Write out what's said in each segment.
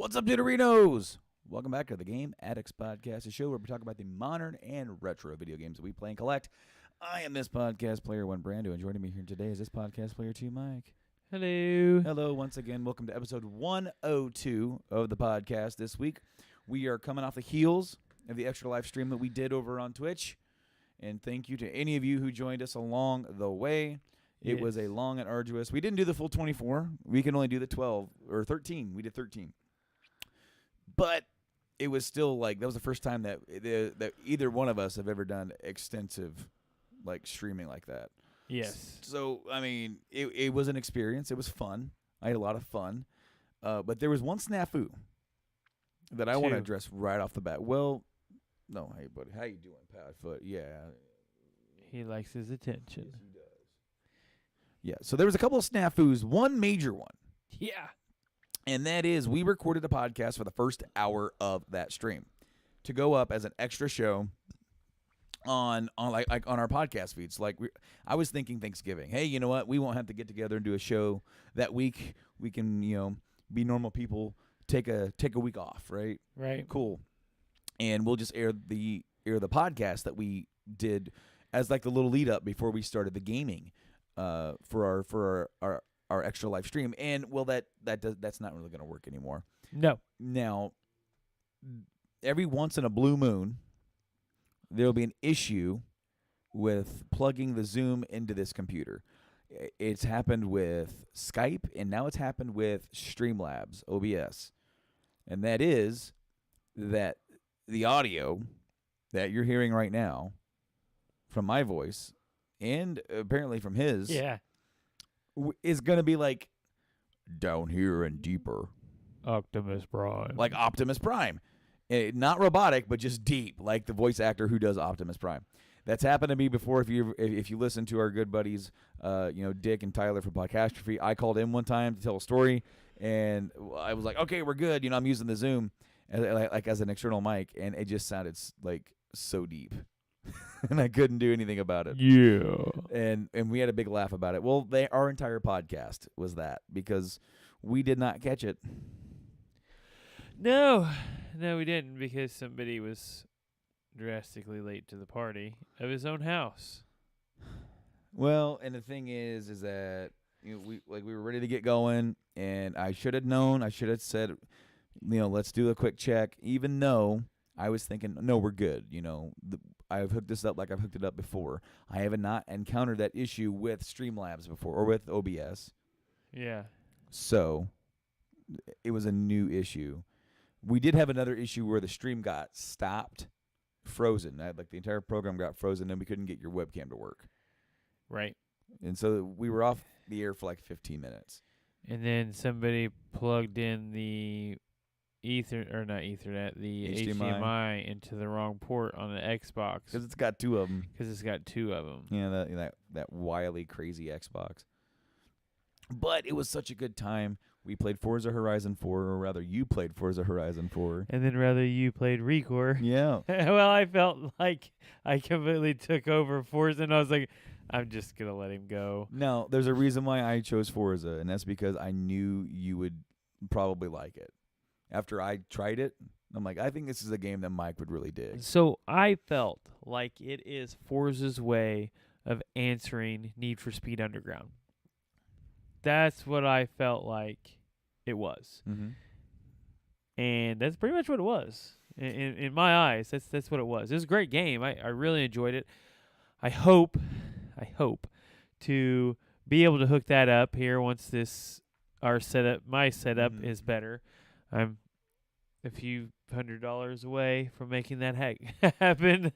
What's up, Duderinos? Welcome back to the Game Addicts podcast, a show where we talk about the modern and retro video games that we play and collect. I am this podcast player, one Brando, and joining me here today is this podcast player, two Mike. Hello. Hello, once again. Welcome to episode 102 of the podcast this week. We are coming off the heels of the extra live stream that we did over on Twitch, and thank you to any of you who joined us along the way. It was a long and arduous. We didn't do the full 24. We can only do the 12 or 13. We did 13. But it was still like that was the first time that either one of us have ever done extensive like streaming like that. Yes. So I mean, it was an experience. It was fun. I had a lot of fun. But there was one snafu that I want to address right off the bat. Well, no, hey buddy, how you doing, Padfoot? Yeah. He likes his attention. Yes, he does. Yeah. So there was a couple of snafus. One major one. Yeah. And that is, we recorded a podcast for the first hour of that stream to go up as an extra show on our podcast feeds. Like I was thinking Thanksgiving. Hey, you know what? We won't have to get together and do a show that week. We can, be normal people. Take a week off, right? Right. Cool. And we'll just air the podcast that we did as like the little lead up before we started the gaming for our extra live stream. And well, that's not really going to work anymore. No. Now, every once in a blue moon, there'll be an issue with plugging the Zoom into this computer. It's happened with Skype, and now it's happened with Streamlabs, OBS. And that is that the audio that you're hearing right now from my voice and apparently from his is going to be like down here and deeper. Optimus Prime. Like Optimus Prime. Not robotic, but just deep, like the voice actor who does Optimus Prime. That's happened to me before. If you listen to our good buddies, Dick and Tyler from Podcastrophe, I called in one time to tell a story, and I was like, okay, we're good. I'm using the Zoom as an external mic, and it just sounded like so deep. And I couldn't do anything about it. Yeah. And we had a big laugh about it. Well, our entire podcast was that because we did not catch it. No, we didn't because somebody was drastically late to the party of his own house. Well, and the thing is that we were ready to get going, and I should have known. I should have said, let's do a quick check, even though I was thinking, no, we're good. I've hooked this up like I've hooked it up before. I have not encountered that issue with Streamlabs before or with OBS. Yeah. So it was a new issue. We did have another issue where the stream got stopped, frozen. Like the entire program got frozen, and we couldn't get your webcam to work. Right. And so we were off the air for like 15 minutes. And then somebody plugged in the the HDMI into the wrong port on the Xbox. Because it's got two of them. Yeah, that wily, crazy Xbox. But it was such a good time. We played Forza Horizon 4, or rather you played Forza Horizon 4. And then rather you played Recore. Yeah. Well, I felt like I completely took over Forza, and I was like, I'm just going to let him go. No, there's a reason why I chose Forza, and that's because I knew you would probably like it. After I tried it, I'm like, I think this is a game that Mike would really dig. So I felt like it is Forza's way of answering Need for Speed Underground. That's what I felt like it was. Mm-hmm. And that's pretty much what it was. In my eyes, that's what it was. It was a great game. I really enjoyed it. I hope to be able to hook that up here once this my setup Mhm. is better. I'm a few $100 away from making that happen,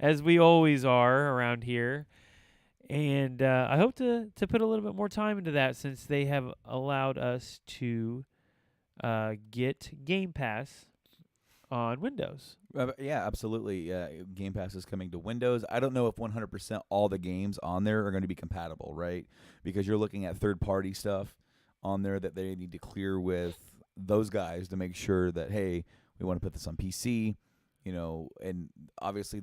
as we always are around here. And I hope to put a little bit more time into that, since they have allowed us to get Game Pass on Windows. Yeah, absolutely. Game Pass is coming to Windows. I don't know if 100% all the games on there are going to be compatible, right? Because you're looking at third-party stuff on there that they need to clear with those guys to make sure that, hey, we want to put this on PC, and obviously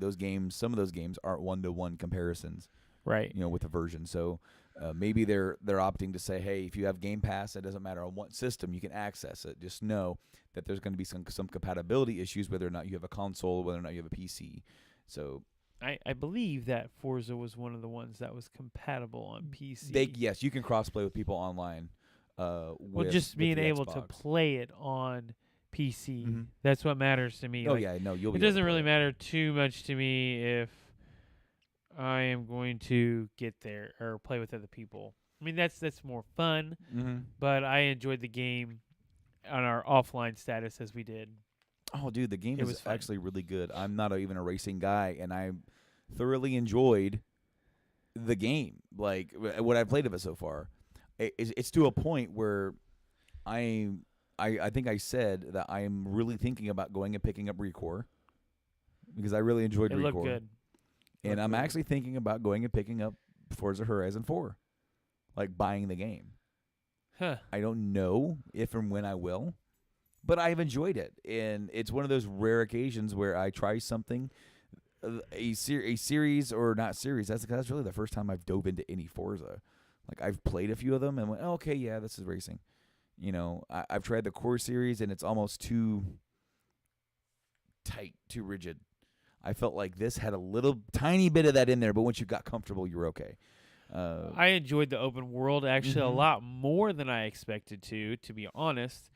some of those games aren't one-to-one comparisons, Right. with the version. So maybe they're opting to say, hey, if you have Game Pass, it doesn't matter on what system you can access it. Just know that there's going to be some compatibility issues, whether or not you have a console, whether or not you have a PC. So I believe that Forza was one of the ones that was compatible on PC. yes, you can crossplay with people online. Well, just being the able to Xbox. play it on PC. Mhm. That's what matters to me. Oh Like, yeah, no, you'll it be. Able to doesn't play really it. matter too much to me if I am going to get there or play with other people. I mean, that's more fun, Mhm. but I enjoyed the game on our offline status as we did. Oh, dude, the game It is was fun. actually really good. I'm not even a racing guy, and I thoroughly enjoyed the game. Like what I've played of it so far, it's to a point where I I think I said that I am really thinking about going and picking up Recore because I really enjoyed It looked Recore, good. and I'm actually thinking about going and picking up Forza Horizon 4, like buying the game. Huh. I don't know if and when I will, but I've enjoyed it, and it's one of those rare occasions where I try something, a series or not series. That's really the first time I've dove into any Forza. Like I've played a few of them and went, oh, okay, yeah, this is racing. I've tried the core series and it's almost too tight, too rigid. I felt like this had a little tiny bit of that in there, but once you got comfortable, you were okay. I enjoyed the open world actually a Mhm. lot more than I expected to be honest.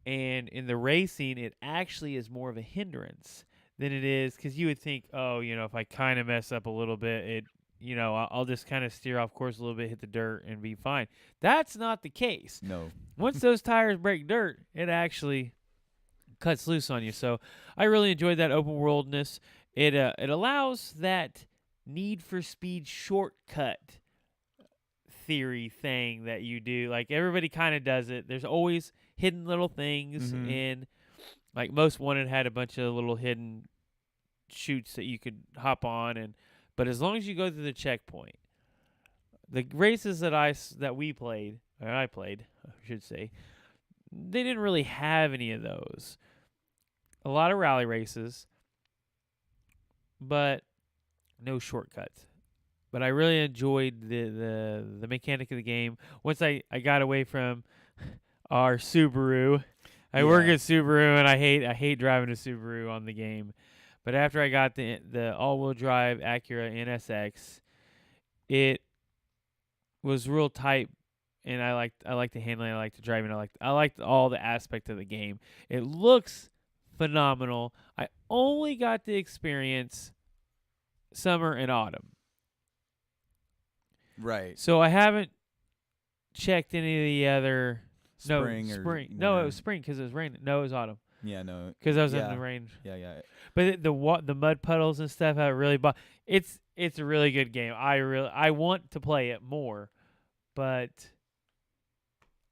And in the racing, it actually is more of a hindrance than it is, because you would think, oh, if I kind of mess up a little bit, I'll just kind of steer off course a little bit, hit the dirt, and be fine. That's not the case. No. Once those tires break dirt, it actually cuts loose on you. So I really enjoyed that open worldness. It allows that Need for Speed shortcut theory thing that you do. Like, everybody kind of does it. There's always hidden little things Mhm. in, like, Most Wanted had a bunch of little hidden chutes that you could hop on, but as long as you go through the checkpoint, the races that we played, or I played, I should say, they didn't really have any of those. A lot of rally races, but no shortcuts. But I really enjoyed the mechanic of the game. Once I got away from our Subaru, I work Yeah. at Subaru, and I hate driving a Subaru on the game. But after I got the all-wheel drive Acura NSX, it was real tight, and I liked the handling, I liked the driving, I liked all the aspect of the game. It looks phenomenal. I only got to experience summer and autumn, Right. so I haven't checked any of the other. Spring No, or spring. No, it winter. was spring because it was raining. No, it was autumn Yeah, no. because I was in Yeah. the rain. Yeah. But the mud puddles and stuff have really it's a really good game. I want to play it more, but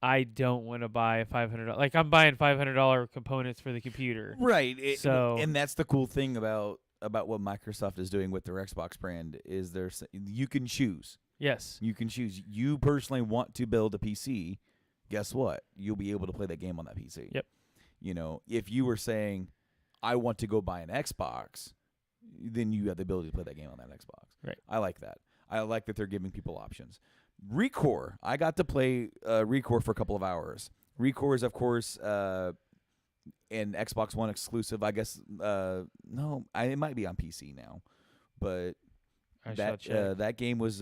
I don't want to buy a $500. Like, I'm buying $500 components for the computer. Right. So And that's the cool thing about what Microsoft is doing with their Xbox brand is you can choose. yes, You can choose. You personally want to build a PC. Guess what? You'll be able to play that game on that PC. Yep. If you were saying, I want to go buy an Xbox, then you have the ability to play that game on that Xbox. Right. I like that. I like that they're giving people options. Recore. I got to play Recore for a couple of hours. Recore is, of course, an Xbox One exclusive. I guess no, it might be on PC now, but I shall check. that game was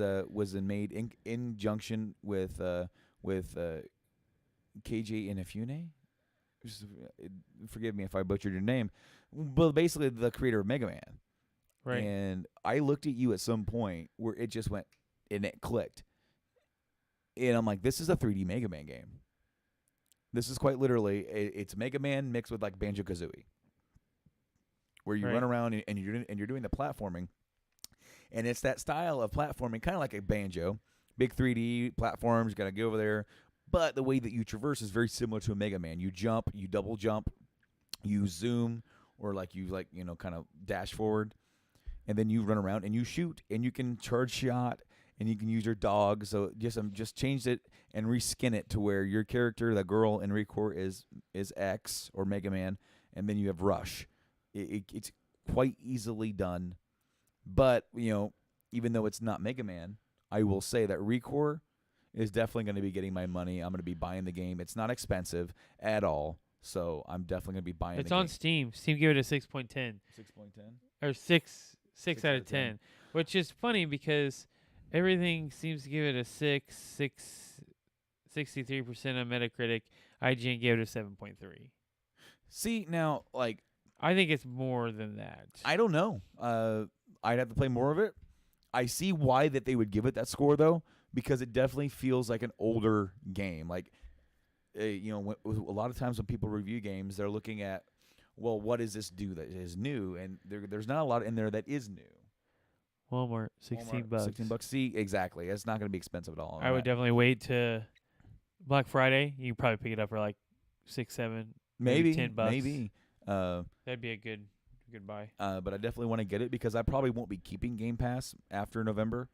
made in conjunction with KJ Inafune. Forgive me if I butchered your name, but basically the creator of Mega Man. Right. And I looked at you at some point where it just went and it clicked, and I'm like, this is a 3D Mega Man game. This is quite literally it's Mega Man mixed with like Banjo Kazooie, where you Right. run around and you're doing the platforming, and it's that style of platforming, kind of like a Banjo, big 3D platforms. You got to go over there, but the way that you traverse is very similar to a Mega Man. You jump, you double jump, you zoom, or like you kind of dash forward, and then you run around and you shoot, and you can charge shot, and you can use your dog. So just changed it and reskin it to where your character, the girl in Recore, is X or Mega Man, and then you have Rush. It's quite easily done, but even though it's not Mega Man, I will say that Recore is definitely going to be getting my money. I'm going to be buying the game. It's not expensive at all, so I'm definitely going to be buying It's the game. on Steam. Steam gave it a 6.10 6.10? or 6 out of 10, which is funny because everything seems to give it a 63% on Metacritic. IGN gave it a 7.3. See, now, like, I think it's more than that. I don't know. I'd have to play more of it. I see why that they would give it that score, though, because it definitely feels like an older game. Like, a lot of times when people review games, they're looking at, well, what does this do that is new? And there's not a lot in there that is new. Walmart, $16. $16. See, exactly. It's not going to be expensive at all. I would definitely wait to Black Friday. You could probably pick it up for like 6, 7, maybe $10. Maybe. That'd be a good buy. But I definitely want to get it because I probably won't be keeping Game Pass after November.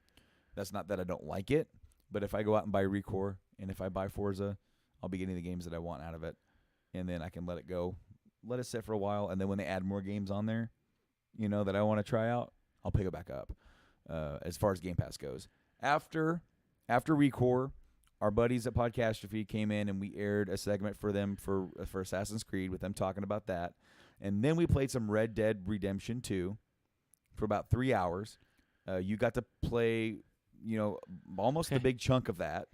That's not that I don't like it, but if I go out and buy Recore and if I buy Forza, I'll be getting the games that I want out of it, and then I can let it go, let it sit for a while, and then when they add more games on there, that I want to try out, I'll pick it back up. As far as Game Pass goes, after Recore, our buddies at Podcastrophe came in and we aired a segment for them for Assassin's Creed with them talking about that. And then we played some Red Dead Redemption 2 for about 3 hours. You got to play, almost a big chunk of that.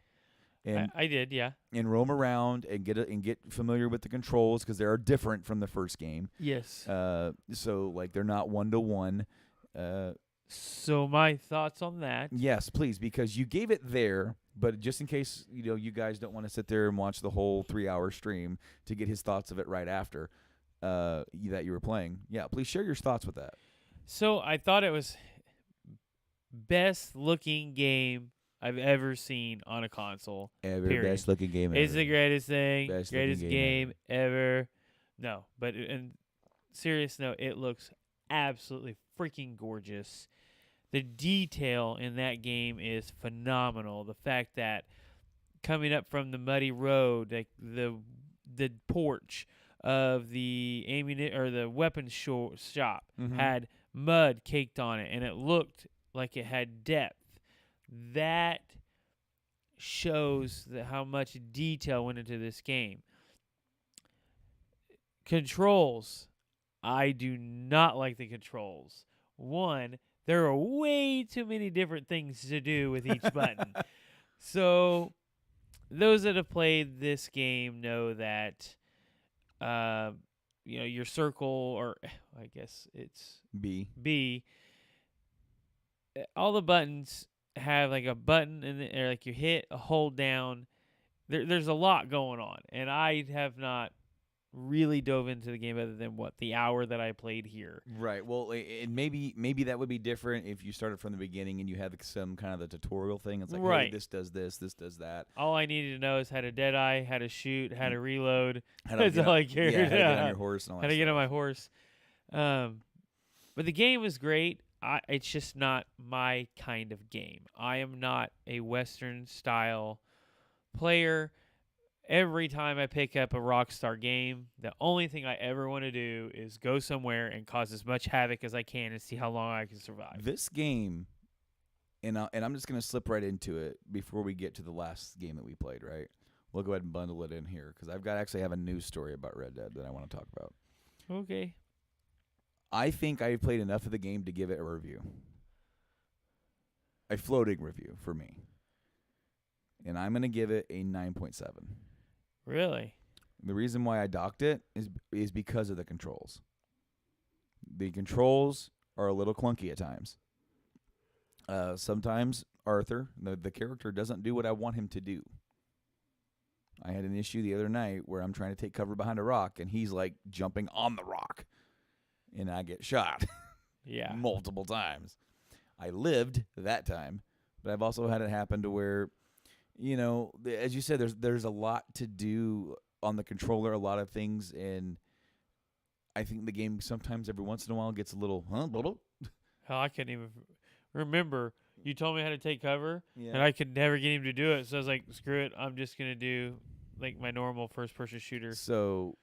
And I did, yeah. And roam around and get familiar with the controls because they are different from the first game. Yes. So like they're not 1-to-1. So my thoughts on that. Yes, please, because you gave it there, but just in case you guys don't want to sit there and watch the whole 3-hour stream to get his thoughts of it right after that you were playing. Yeah, please share your thoughts with that. So I thought it was best looking game I've ever seen on a console. Best looking game ever. It's the greatest thing. Best greatest looking game ever. No, but in serious note, it looks absolutely freaking gorgeous. The detail in that game is phenomenal. The fact that coming up from the muddy road, like the porch of the the weapons shop had mud caked on it, and it looked like it had depth. That shows how much detail went into this game. Controls. I do not like the controls. One, there are way too many different things to do with each button. So those that have played this game know that your circle, or I guess it's B, all the buttons have like a button or like you hit, a hold down. There's a lot going on, and I have not really dove into the game other than the hour that I played here. Right. Well, and maybe that would be different if you started from the beginning and you had some kind of the tutorial thing. It's like, right. Hey, this does this does that. All I needed to know is how to deadeye, how to shoot, how to reload. That's all I cared. Yeah, how to get on your horse and all that. How to get on my horse. But the game was great. It's just not my kind of game. I am not a Western style player. Every time I pick up a Rockstar game, the only thing I ever want to do is go somewhere and cause as much havoc as I can and see how long I can survive. This game, and I'm just going to slip right into it before we get to the last game that we played, right? We'll go ahead and bundle it in here because I've got actually have a news story about Red Dead that I want to talk about. Okay. I think I've played enough of the game to give it a review. A floating review for me. And I'm going to give it a 9.7. Really? The reason why I docked it is because of the controls. The controls are a little clunky at times. Sometimes Arthur, the character, doesn't do what I want him to do. I had an issue the other night where I'm trying to take cover behind a rock, and he's like jumping on the rock, and I get shot Yeah. multiple times. I lived that time, but I've also had it happen to where, as you said, there's a lot to do on the controller, a lot of things, and I think the game sometimes every once in a while gets a little, Hell, I couldn't even remember. You told me how to take cover, yeah. and I could never get him to do it. So I was like, screw it. I'm just going to do like my normal first-person shooter. So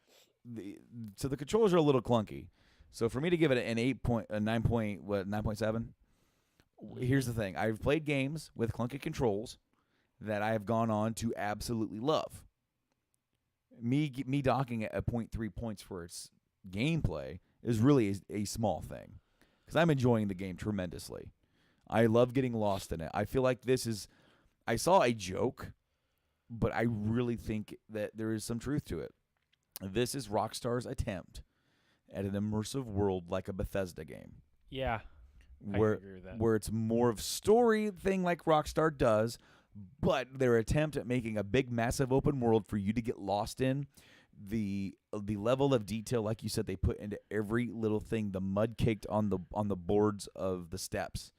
the controllers are a little clunky. So for me to give it an 9.7. Here's the thing: I've played games with clunky controls that I have gone on to absolutely love. Me docking at 0.3 points for its gameplay is really a small thing because I'm enjoying the game tremendously. I love getting lost in it. I feel like I saw a joke, but I really think that there is some truth to it. This is Rockstar's attempt at an immersive world like a Bethesda game. Yeah. Where, I agree with that. where it's more of story thing like Rockstar does, but their attempt at making a big, massive open world for you to get lost in, the level of detail, like you said, they put into every little thing, the mud caked on the boards of the steps,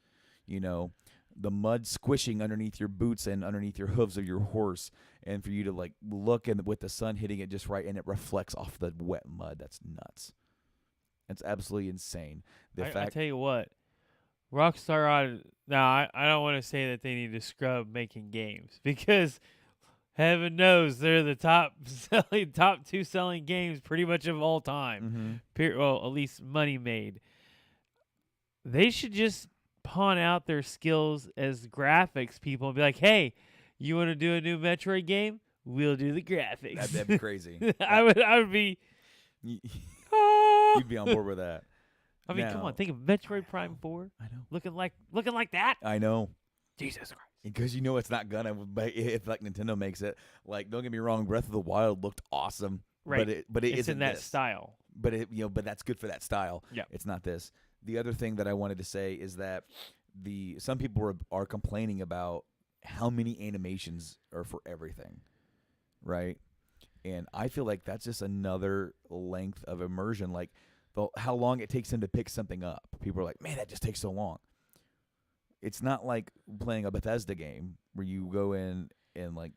the mud squishing underneath your boots and underneath your hooves of your horse, and for you to like look and with the sun hitting it just right and it reflects off the wet mud. That's nuts. It's absolutely insane. I tell you what, Rockstar now I don't want to say that they need to scrub making games because heaven knows they're the top two selling games pretty much of all time. Well, at least money made. They should just pawn out their skills as graphics people and be like, hey, you want to do a new Metroid game? We'll do the graphics. That'd be crazy. I would be. You'd be on board with that. I mean, come on, think of Metroid Prime 4. I know. Looking like that. I know. Jesus Christ. Because it's not gonna, but if like Nintendo makes it, like don't get me wrong, Breath of the Wild looked awesome, Right. But it it's isn't in that this. style. But but that's good for that style. Yeah. It's not this. The other thing that I wanted to say is that some people are complaining about how many animations are for everything, right? And I feel like that's just another length of immersion, like how long it takes them to pick something up. People are like, man, that just takes so long. It's not like playing a Bethesda game where you go in and like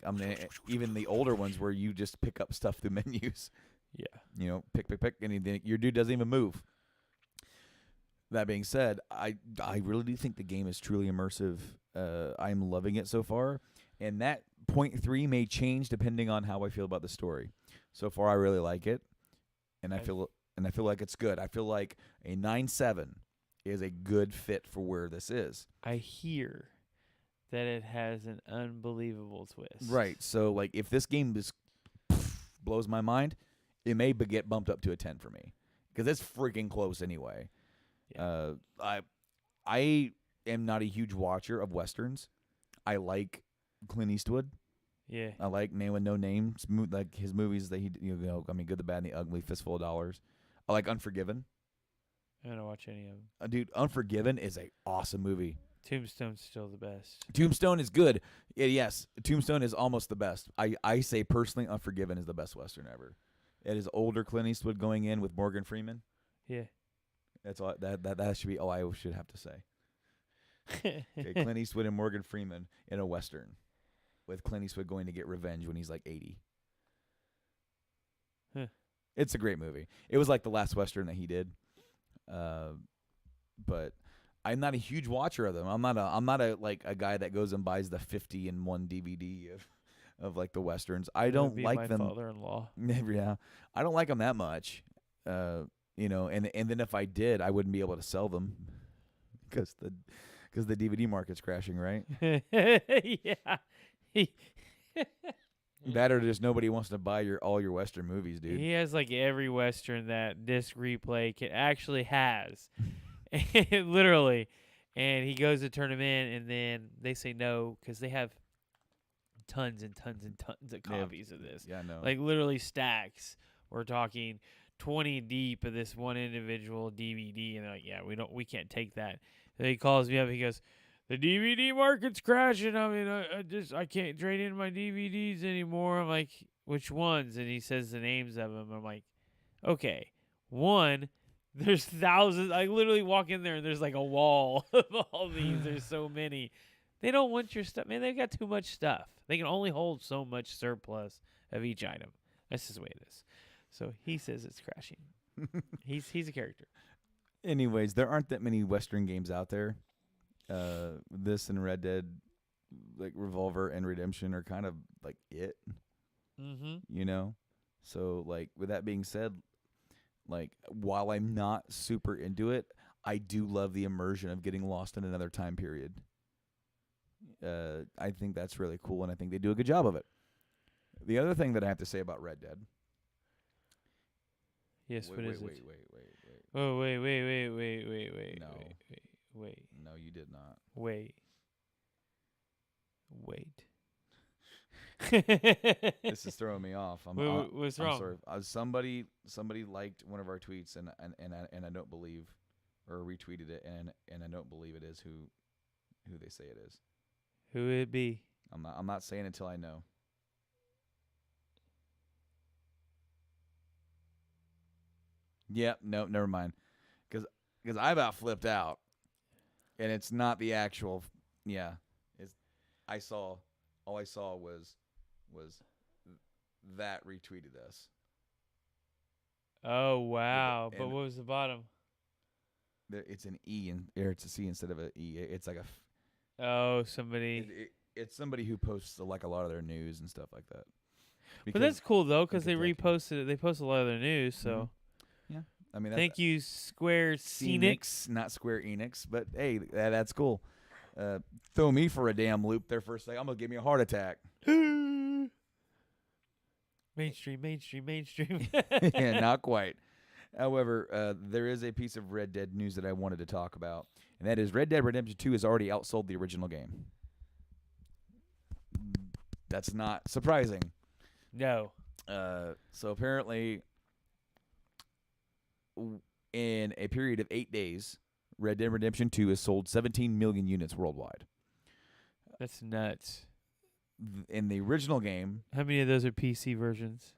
even the older ones where you just pick up stuff through menus. Yeah. Pick, and your dude doesn't even move. That being said, I really do think the game is truly immersive. I'm loving it so far, and that 0.3 may change depending on how I feel about the story. So far, I really like it, and I feel like it's good. I feel like a 9.7 is a good fit for where this is. I hear that it has an unbelievable twist. Right. So, like, if this game blows my mind, it may get bumped up to a 10 for me because it's freaking close anyway. Yeah. I am not a huge watcher of westerns. I like Clint Eastwood. Yeah. I like Man with No Name, like his movies that he, Good, the Bad, and the Ugly, Fistful of Dollars. I like Unforgiven. I don't watch any of them. Dude, Unforgiven is a awesome movie. Tombstone's still the best. Tombstone is good. Yes, Tombstone is almost the best. I say personally, Unforgiven is the best western ever. It is older Clint Eastwood going in with Morgan Freeman. Yeah. That's all. That should be all I should have to say. Okay, Clint Eastwood and Morgan Freeman in a western, with Clint Eastwood going to get revenge when he's like 80. Huh. It's a great movie. It was like the last western that he did, but I'm not a huge watcher of them. I'm not a guy that goes and buys the 50-in-1 DVD of like the westerns. I don't like them. My father-in-law. Yeah, I don't like them that much. And then if I did, I wouldn't be able to sell them because the DVD market's crashing, right? Yeah. That or just nobody wants to buy all your Western movies, dude. He has like every Western that Disc Replay actually has. Literally. And he goes to turn them in, and then they say no because they have tons and tons and tons of copies of this. Yeah, I know. Like literally stacks. We're talking 20 deep of this one individual DVD, and they're like, yeah, we can't take that. So he calls me up. He goes, the DVD market's crashing. I mean, I can't trade in my DVDs anymore. I'm like, which ones? And he says the names of them. I'm like, okay, one. There's thousands. I literally walk in there and there's like a wall of all these. There's so many. They don't want your stuff, man. They've got too much stuff. They can only hold so much surplus of each item. That's just the way it is. So he says it's crashing. He's a character. Anyways, there aren't that many Western games out there. This and Red Dead, like Revolver and Redemption, are kind of like it. Mm-hmm. You know, so like with that being said, like while I'm not super into it, I do love the immersion of getting lost in another time period. I think that's really cool, and I think they do a good job of it. The other thing that I have to say about Red Dead. Yes, what is it? Wait. Oh, wait. No. Wait. No, you did not. Wait. This is throwing me off. What's wrong? I'm sorry. Somebody liked one of our tweets, and I don't believe, or retweeted it, and I don't believe it is who they say it is. Who would it be? I'm not saying until I know. Yep. No, never mind. Because I about flipped out, and it's not the actual. Yeah. All I saw was that retweeted us. Oh wow! And but what was the bottom? It's an E or it's a C instead of an E. It's like a. Oh, somebody. It's somebody who posts like a lot of their news and stuff like that. But that's cool though, because they Kentucky. reposted it. They post a lot of their news, so. Yeah, I mean. Thank you, Square Enix. Not Square Enix, but hey, that's cool. Throw me for a damn loop there for a second. I'm gonna give me a heart attack. Mainstream. Yeah, not quite. However, there is a piece of Red Dead news that I wanted to talk about, and that is Red Dead Redemption 2 has already outsold the original game. That's not surprising. No. So apparently, in a period of 8 days, Red Dead Redemption 2 has sold 17 million units worldwide. That's nuts. In the original game, How many of those are PC versions?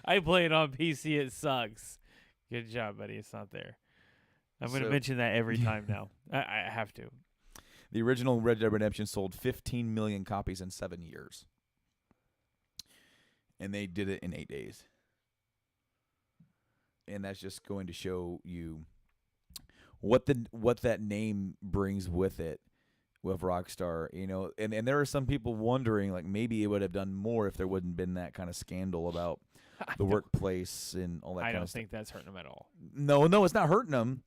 I play it on PC. It sucks. Good job, buddy. It's not there. I'm going to mention that every time now. I have to. The original Red Dead Redemption sold 15 million copies in 7 years. And they did it in 8 days. And that's just going to show you what that name brings with it with Rockstar, you know. And there are some people wondering, like, maybe it would have done more if there wouldn't been that kind of scandal about the workplace and all that kind of stuff. I don't think that's hurting them at all. No, it's not hurting them,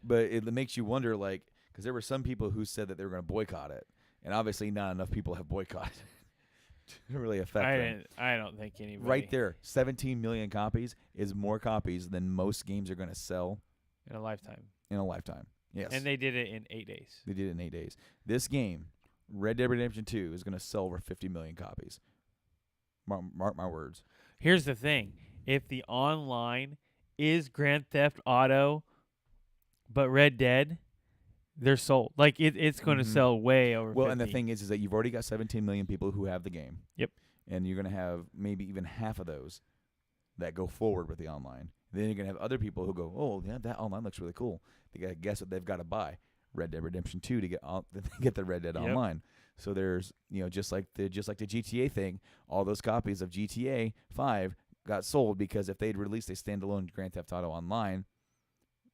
but it makes you wonder, like, because there were some people who said that they were going to boycott it, and obviously not enough people have boycotted it to really affect them. I don't think anybody. Right there, 17 million copies is more copies than most games are going to sell in a lifetime. Yes. And they did it in 8 days. They did it in 8 days. This game, Red Dead Redemption 2, is going to sell over 50 million copies. Mark my words. Here's the thing. If the online is Grand Theft Auto, but Red Dead, they're sold. Like, it's going to sell way over 50. And the thing is that you've already got 17 million people who have the game. Yep. And you're going to have maybe even half of those that go forward with the online. Then you're going to have other people who go, oh, yeah, that online looks really cool. They got to guess what they've got to buy. Red Dead Redemption 2 to get the Red Dead Online. So there's, you know, just like the GTA thing, all those copies of GTA 5 got sold because if they'd released a standalone Grand Theft Auto Online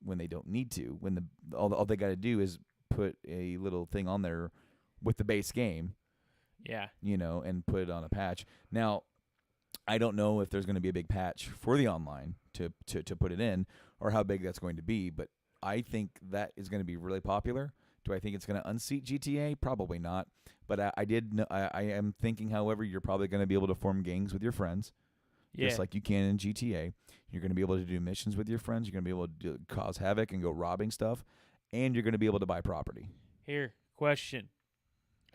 when they don't need to, when all they got to do is put a little thing on there with the base game. Yeah. You know, and put it on a patch. Now, I don't know if there's going to be a big patch for the online to put it in or how big that's going to be, but I think that is going to be really popular. Do I think it's going to unseat GTA? Probably not. But I am thinking, however, you're probably going to be able to form gangs with your friends, just like you can in GTA. You're going to be able to do missions with your friends. You're going to be able to cause havoc and go robbing stuff, and you're going to be able to buy property. Here, question.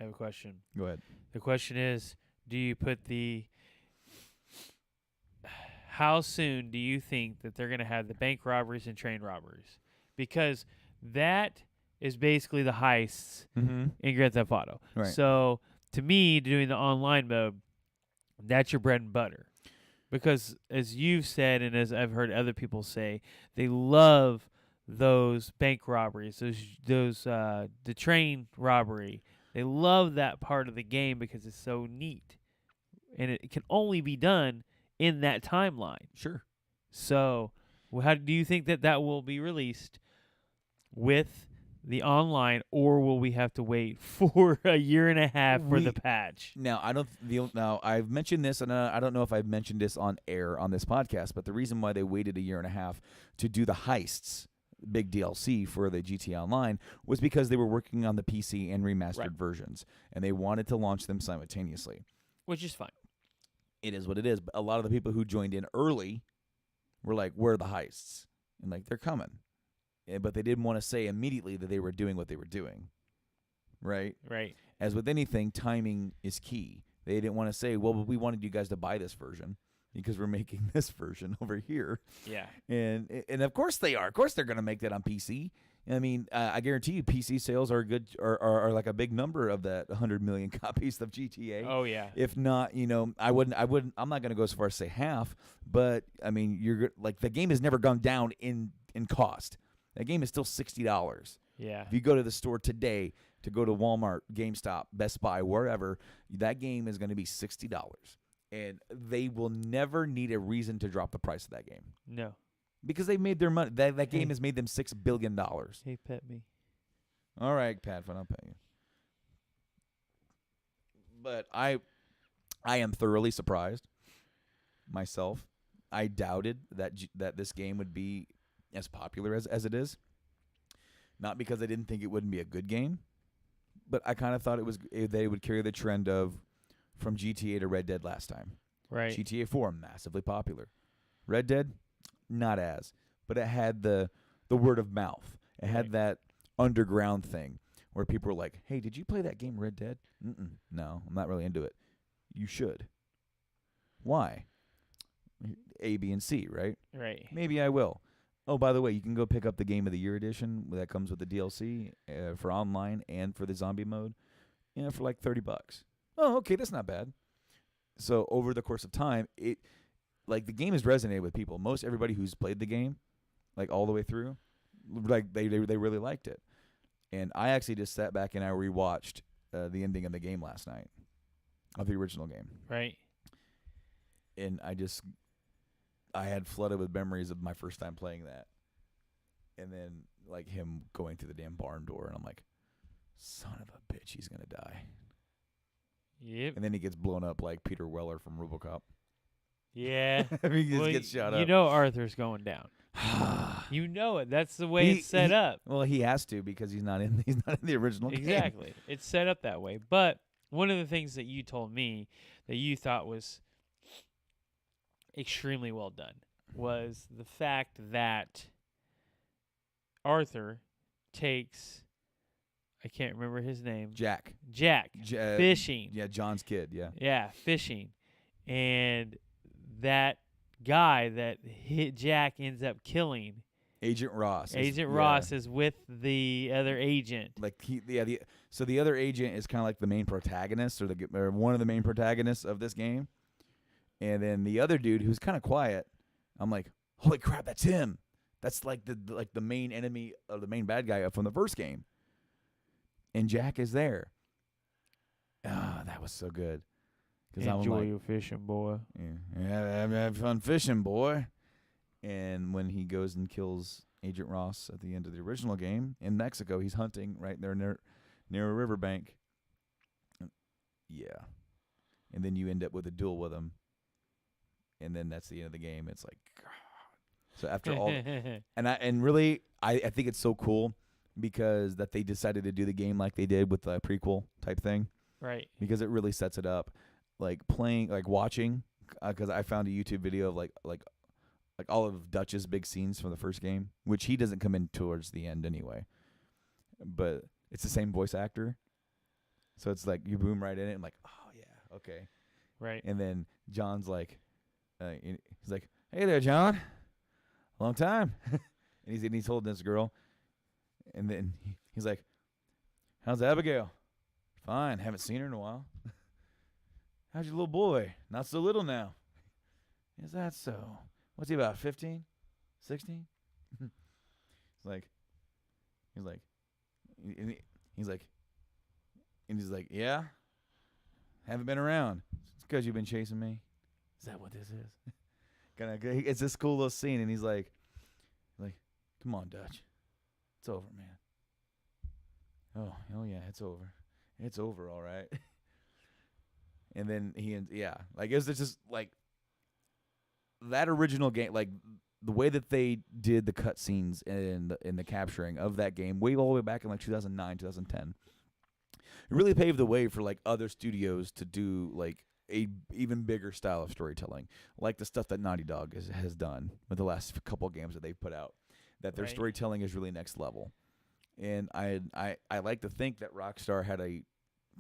I have a question. Go ahead. The question is, do you put how soon do you think that they're going to have the bank robberies and train robberies? Because that is basically the heists in Grand Theft Auto. Right. So to me, doing the online mode, that's your bread and butter. Because as you've said, and as I've heard other people say, they love those bank robberies, the train robbery. They love that part of the game because it's so neat, and it can only be done in that timeline. Sure. So, how do you think that will be released with the online, or will we have to wait for a year and a half for the patch? Now, I've mentioned this, and I don't know if I've mentioned this on air on this podcast, but the reason why they waited a year and a half to do the heists, big DLC for the GTA Online, was because they were working on the PC and remastered versions, and they wanted to launch them simultaneously. Which is fine. It is what it is. But a lot of the people who joined in early were like, "Where are the heists?" And like, they're coming. But they didn't want to say immediately that they were doing what they were doing. Right? Right. As with anything, timing is key. They didn't want to say, well, we wanted you guys to buy this version because we're making this version over here. Yeah. And of course they are. Of course they're going to make that on PC. I mean, I guarantee you PC sales are good, are like a big number of that 100 million copies of GTA. Oh yeah. If not, I'm not going to go as far as say half, but I mean, you're like, the game has never gone down in cost. That game is still $60. Yeah. If you go to the store today, to go to Walmart, GameStop, Best Buy, wherever, that game is going to be $60. And they will never need a reason to drop the price of that game. No. Because they made their money. That game has made them $6 billion. Hey, pet me. All right, Pat, fine, I'll pay you. But I am thoroughly surprised myself. I doubted that this game would be as popular as it is. Not because I didn't think it wouldn't be a good game, but I kind of thought they would carry the trend of from GTA to Red Dead last time. Right. GTA 4, massively popular. Red Dead, not as. But it had the word of mouth. It had that underground thing where people were like, hey, did you play that game Red Dead? No, I'm not really into it. You should. Why? A, B, and C, right? Right. Maybe I will. Oh, by the way, you can go pick up the Game of the Year edition that comes with the DLC for online and for the zombie mode, for like $30. Oh, okay, that's not bad. So over the course of time, the game has resonated with people. Most everybody who's played the game, like all the way through, like they really liked it. And I actually just sat back and I rewatched the ending of the game last night, of the original game. Right. And I had flooded with memories of my first time playing that. And then, like, him going through the damn barn door, and I'm like, son of a bitch, he's going to die. Yep. And then he gets blown up like Peter Weller from RoboCop. Yeah. I mean, he just gets shot up. You know Arthur's going down. You know it. That's the way it's set up. Well, he has to because he's not in the original game. Exactly. It's set up that way. But one of the things that you told me that you thought was extremely well done was the fact that Arthur takes, I can't remember his name. Jack. Fishing. Yeah, John's kid, yeah. Yeah, fishing. And that guy that hit Jack ends up killing. Agent Ross. Ross is with the other agent. Like so the other agent is kind of like the main protagonist or one of the main protagonists of this game. And then the other dude who's kind of quiet, I'm like, holy crap, that's him. That's like the main enemy of the main bad guy from the first game. And Jack is there. Ah, that was so good. Enjoy your fishing, boy. Yeah, have fun fishing, boy. And when he goes and kills Agent Ross at the end of the original game in Mexico, he's hunting right there near a riverbank. Yeah. And then you end up with a duel with him. And then that's the end of the game. It's like, God. So after all, and really, I think it's so cool because that they decided to do the game like they did with the prequel type thing. Right. Because it really sets it up, like watching. Because I found a YouTube video of like all of Dutch's big scenes from the first game, which he doesn't come in towards the end anyway. But it's the same voice actor, so it's like you boom right in it. I'm like, oh yeah, okay. Right. And then John's like. He's like, hey there, John. Long time. and he's holding this girl. And then he's like, how's Abigail? Fine. Haven't seen her in a while. How's your little boy? Not so little now. Is that so? What's he about? 15? 16? He's like, he's like, he's like, and he's like, yeah. Haven't been around. It's because you've been chasing me. Is that what this is? Kind of. It's this cool little scene, and he's like, come on, Dutch. It's over, man. Oh yeah, it's over. It's over, all right. And then it's just like that original game, like the way that they did the cutscenes and in the capturing of that game, way all the way back in like 2009, 2010. It really paved the way for like other studios to do like a even bigger style of storytelling, like the stuff that Naughty Dog has done with the last couple of games that they've put out. That their storytelling is really next level, and I like to think that Rockstar had a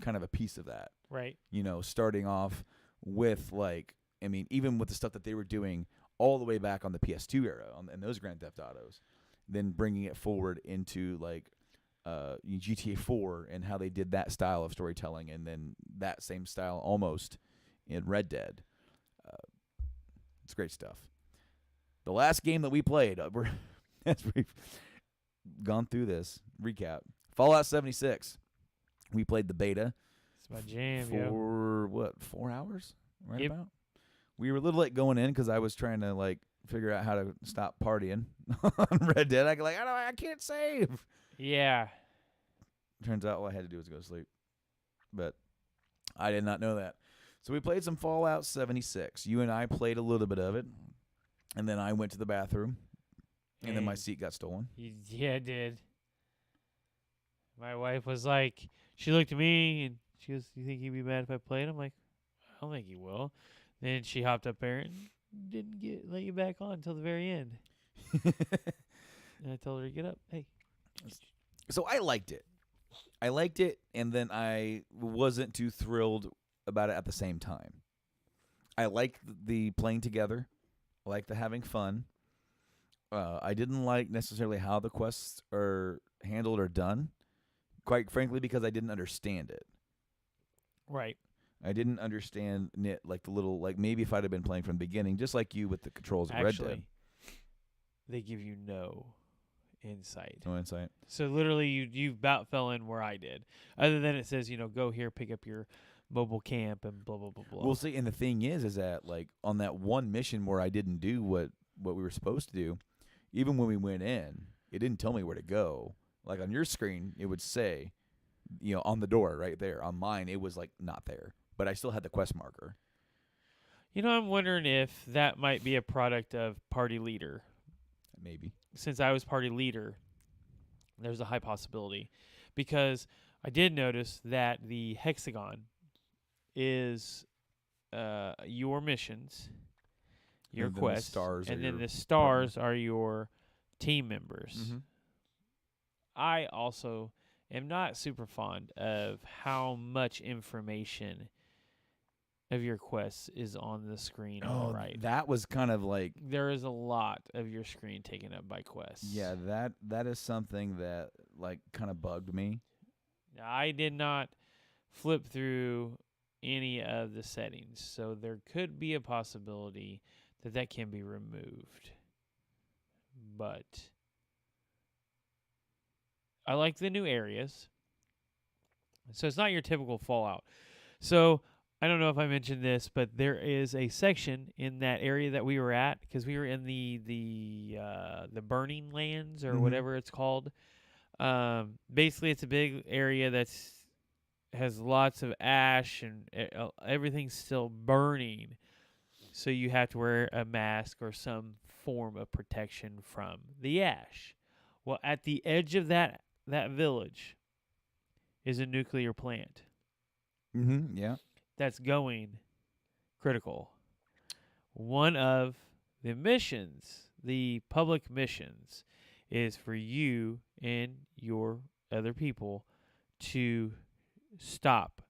kind of a piece of that. Right. You know, starting off with like, I mean, even with the stuff that they were doing all the way back on the PS2 era and those Grand Theft Autos, then bringing it forward into like GTA 4 and how they did that style of storytelling, and then that same style almost in Red Dead. It's great stuff. The last game that we played, as we've gone through this recap, Fallout 76. We played the beta. It's my jam, for what, 4 hours? Right Yep. about. We were a little late going in because I was trying to like figure out how to stop partying on Red Dead. I can't save. Yeah. Turns out all I had to do was go to sleep, but I did not know that. So we played some Fallout 76. You and I played a little bit of it, and then I went to the bathroom, and then my seat got stolen. Yeah, it did. My wife was like, she looked at me and she goes, "You think he'd be mad if I played?" I'm like, "I don't think he will." Then she hopped up there and didn't let you back on until the very end. And I told her to get up. Hey. So I liked it. And then I wasn't too thrilled about it at the same time. I liked the playing together. I liked the having fun. I didn't like necessarily how the quests are handled or done, quite frankly, because I didn't understand it. Right. I didn't understand it, like the little, like maybe if I'd have been playing from the beginning, just like you with the controls of Red Dead. They give you no insight. No insight. So literally, you about fell in where I did. Other than it says, go here, pick up your mobile camp, and blah blah blah blah. Well, see, and the thing is that like on that one mission where I didn't do what we were supposed to do, even when we went in, it didn't tell me where to go. Like on your screen, it would say, on the door right there. On mine, it was like not there, but I still had the quest marker. I'm wondering if that might be a product of Party Leader. Maybe. Since I was Party Leader, there's a high possibility. Because I did notice that the hexagon is your missions, your quests, and then the stars are your team members. Mm-hmm. I also am not super fond of how much information of your quests is on the screen on the right. That was kind of like... There is a lot of your screen taken up by quests. Yeah, that is something that like kind of bugged me. I did not flip through any of the settings, so there could be a possibility that can be removed. But I like the new areas. So it's not your typical Fallout. So I don't know if I mentioned this, but there is a section in that area that we were at, because we were in the Burning Lands or whatever it's called. Basically, it's a big area has lots of ash and everything's still burning. So you have to wear a mask or some form of protection from the ash. Well, at the edge of that village is a nuclear plant. Mm-hmm. Yeah. That's going critical. One of the missions, the public missions, is for you and your other people to stop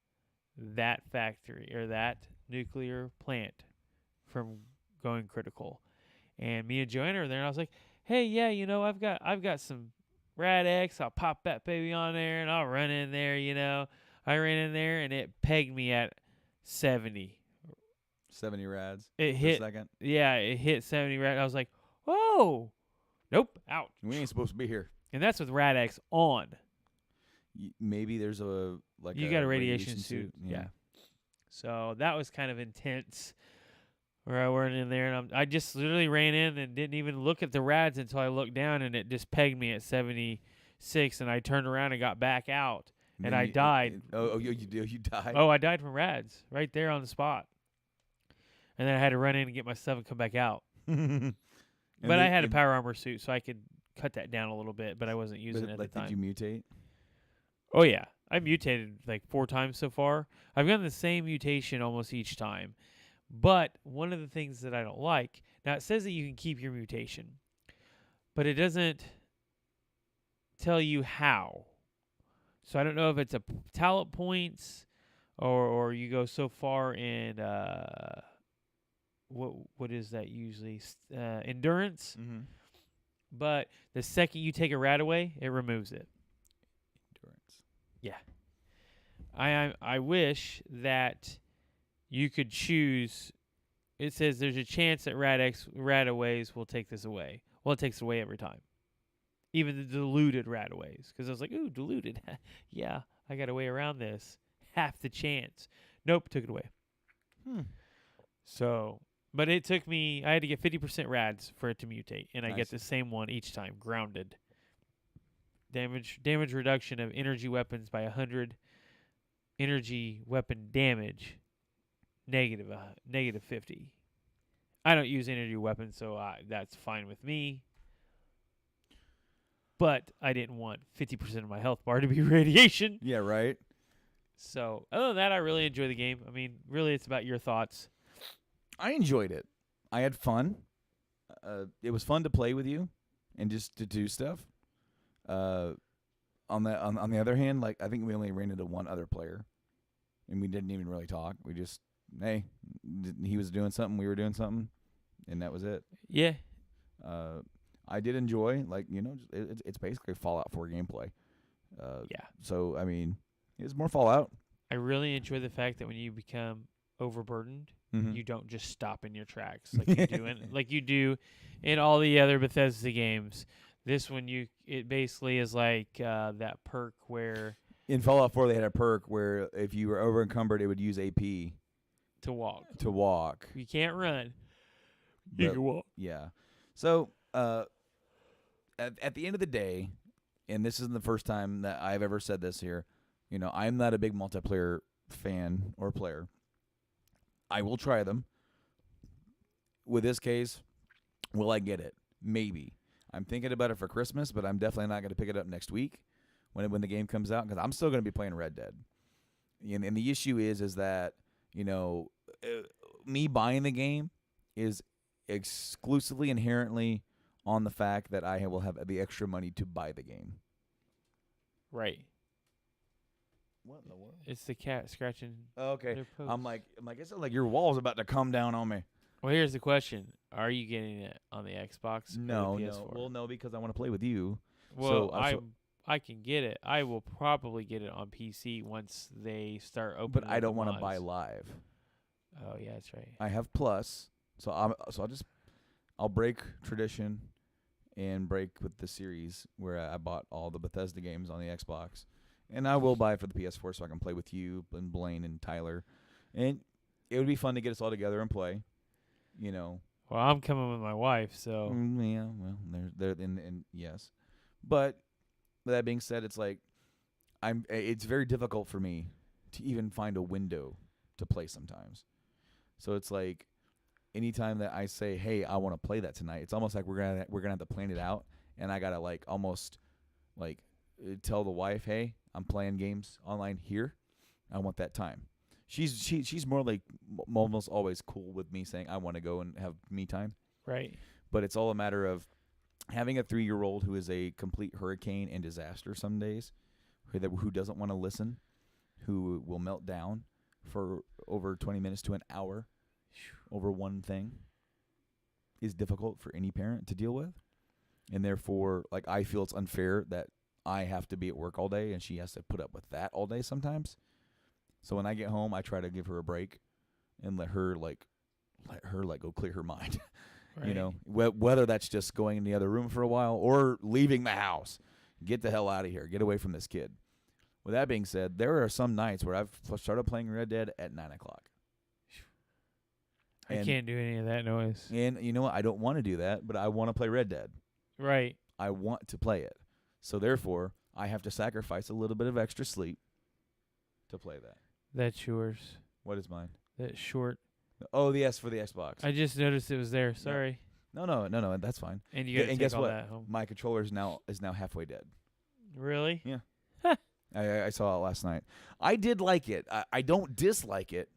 that factory or that nuclear plant from going critical. And me and Joanna are there, and I was like, "Hey, yeah, I've got some Rad X. I'll pop that baby on there, and I'll run in there, I ran in there and it pegged me at 70. 70 rads It per hit, second. yeah, it hit 70 rad. I was like, whoa, nope, ouch. We ain't supposed to be here. And that's with Rad-X on. Maybe there's You got a radiation suit. Yeah. So that was kind of intense. Where I went in there and I just literally ran in and didn't even look at the rads until I looked down and it just pegged me at 76 and I turned around and got back out and I died. You died? Oh, I died from rads right there on the spot. And then I had to run in and get my stuff and come back out. But I had a power armor suit, so I could cut that down a little bit, but I wasn't using it at the time. Did you mutate? Oh, yeah. I mutated like 4 times so far. I've gotten the same mutation almost each time. But one of the things that I don't like, now it says that you can keep your mutation, but it doesn't tell you how. So I don't know if it's a talent points or you go so far in what is that usually? Endurance. Mm-hmm. But the second you take a rat away, it removes it. Endurance. Yeah. I wish that you could choose. It says there's a chance that Radaways will take this away. Well, it takes it away every time. Even the diluted Radaways. Because I was like, ooh, diluted. Yeah, I got a way around this. Half the chance. Nope, took it away. So, but it took me, I had to get 50% rads for it to mutate. And I get the same one each time, grounded. Damage reduction of energy weapons by 100. Energy weapon damage. Negative 50. I don't use energy weapons, so that's fine with me. But I didn't want 50% of my health bar to be radiation. Yeah, right. So other than that, I really enjoy the game. I mean, really, it's about your thoughts. I enjoyed it. I had fun. It was fun to play with you and just to do stuff. On the other hand, like I think we only ran into one other player, and we didn't even really talk. We just he was doing something, we were doing something, and that was it. Yeah. I did enjoy, like, it's basically Fallout 4 gameplay. Yeah. So, I mean, it's more Fallout. I really enjoy the fact that when you become overburdened, Mm-hmm. you don't just stop in your tracks like you do in all the other Bethesda games. This one, it basically is like that perk where in Fallout 4 they had a perk where if you were over encumbered, it would use AP to walk. You can't run. You can walk. Yeah. So at the end of the day, and this isn't the first time that I've ever said this here, I'm not a big multiplayer fan or player. I will try them. With this case, will I get it? Maybe. I'm thinking about it for Christmas, but I'm definitely not going to pick it up next week when the game comes out, because I'm still going to be playing Red Dead. And the issue is that, me buying the game is exclusively inherently on the fact that I will have the extra money to buy the game. Right. What in the world? It's the cat scratching. Oh, okay. Their posts. I'm like, it's like your wall's about to come down on me. Well, here's the question: are you getting it on the Xbox? No, or the no. PS4? Well, no, because I want to play with you. Well, I can get it. I will probably get it on PC once they start opening. But I don't want to buy live. Oh yeah, that's right. I have Plus, so I'll break tradition and break with the series where I bought all the Bethesda games on the Xbox. And I will buy it for the PS4 so I can play with you and Blaine and Tyler. And it would be fun to get us all together and play, Well, I'm coming with my wife, so. Yeah, well, they're and yes. But with that being said, it's like it's very difficult for me to even find a window to play sometimes. So it's like anytime that I say, "Hey, I want to play that tonight," it's almost like we're gonna have to plan it out, and I gotta almost tell the wife, "Hey, I'm playing games online here. I want that time." She's more like almost always cool with me saying I want to go and have me time. Right. But it's all a matter of having a 3-year-old who is a complete hurricane and disaster some days, who doesn't want to listen, who will melt down for over 20 minutes to an hour over one thing, is difficult for any parent to deal with. And therefore, I feel it's unfair that I have to be at work all day and she has to put up with that all day sometimes. So when I get home, I try to give her a break and let her go clear her mind. Right. You know, whether that's just going in the other room for a while or leaving the house. Get the hell out of here. Get away from this kid. With that being said, there are some nights where I've started playing Red Dead at 9 o'clock. I can't do any of that noise. And you know what? I don't want to do that, but I want to play Red Dead. Right. I want to play it. So therefore, I have to sacrifice a little bit of extra sleep to play that. That's yours. What is mine? That short. Oh, yes, for the Xbox. I just noticed it was there. Sorry. No, that's fine. And you got to take guess all what? that home. My controller is now halfway dead. Really? Yeah. I saw it last night. I did like it. I don't dislike it,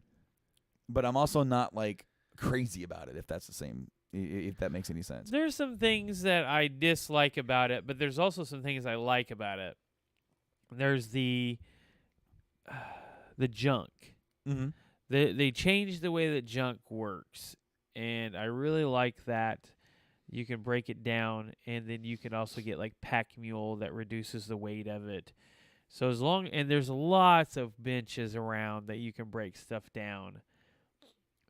but I'm also not like crazy about it. If that's the same, if that makes any sense. There's some things that I dislike about it, but there's also some things I like about it. There's the junk. Mm-hmm. They changed the way that junk works, and I really like that. You can break it down, and then you can also get like pack mule that reduces the weight of it. So and there's lots of benches around that you can break stuff down.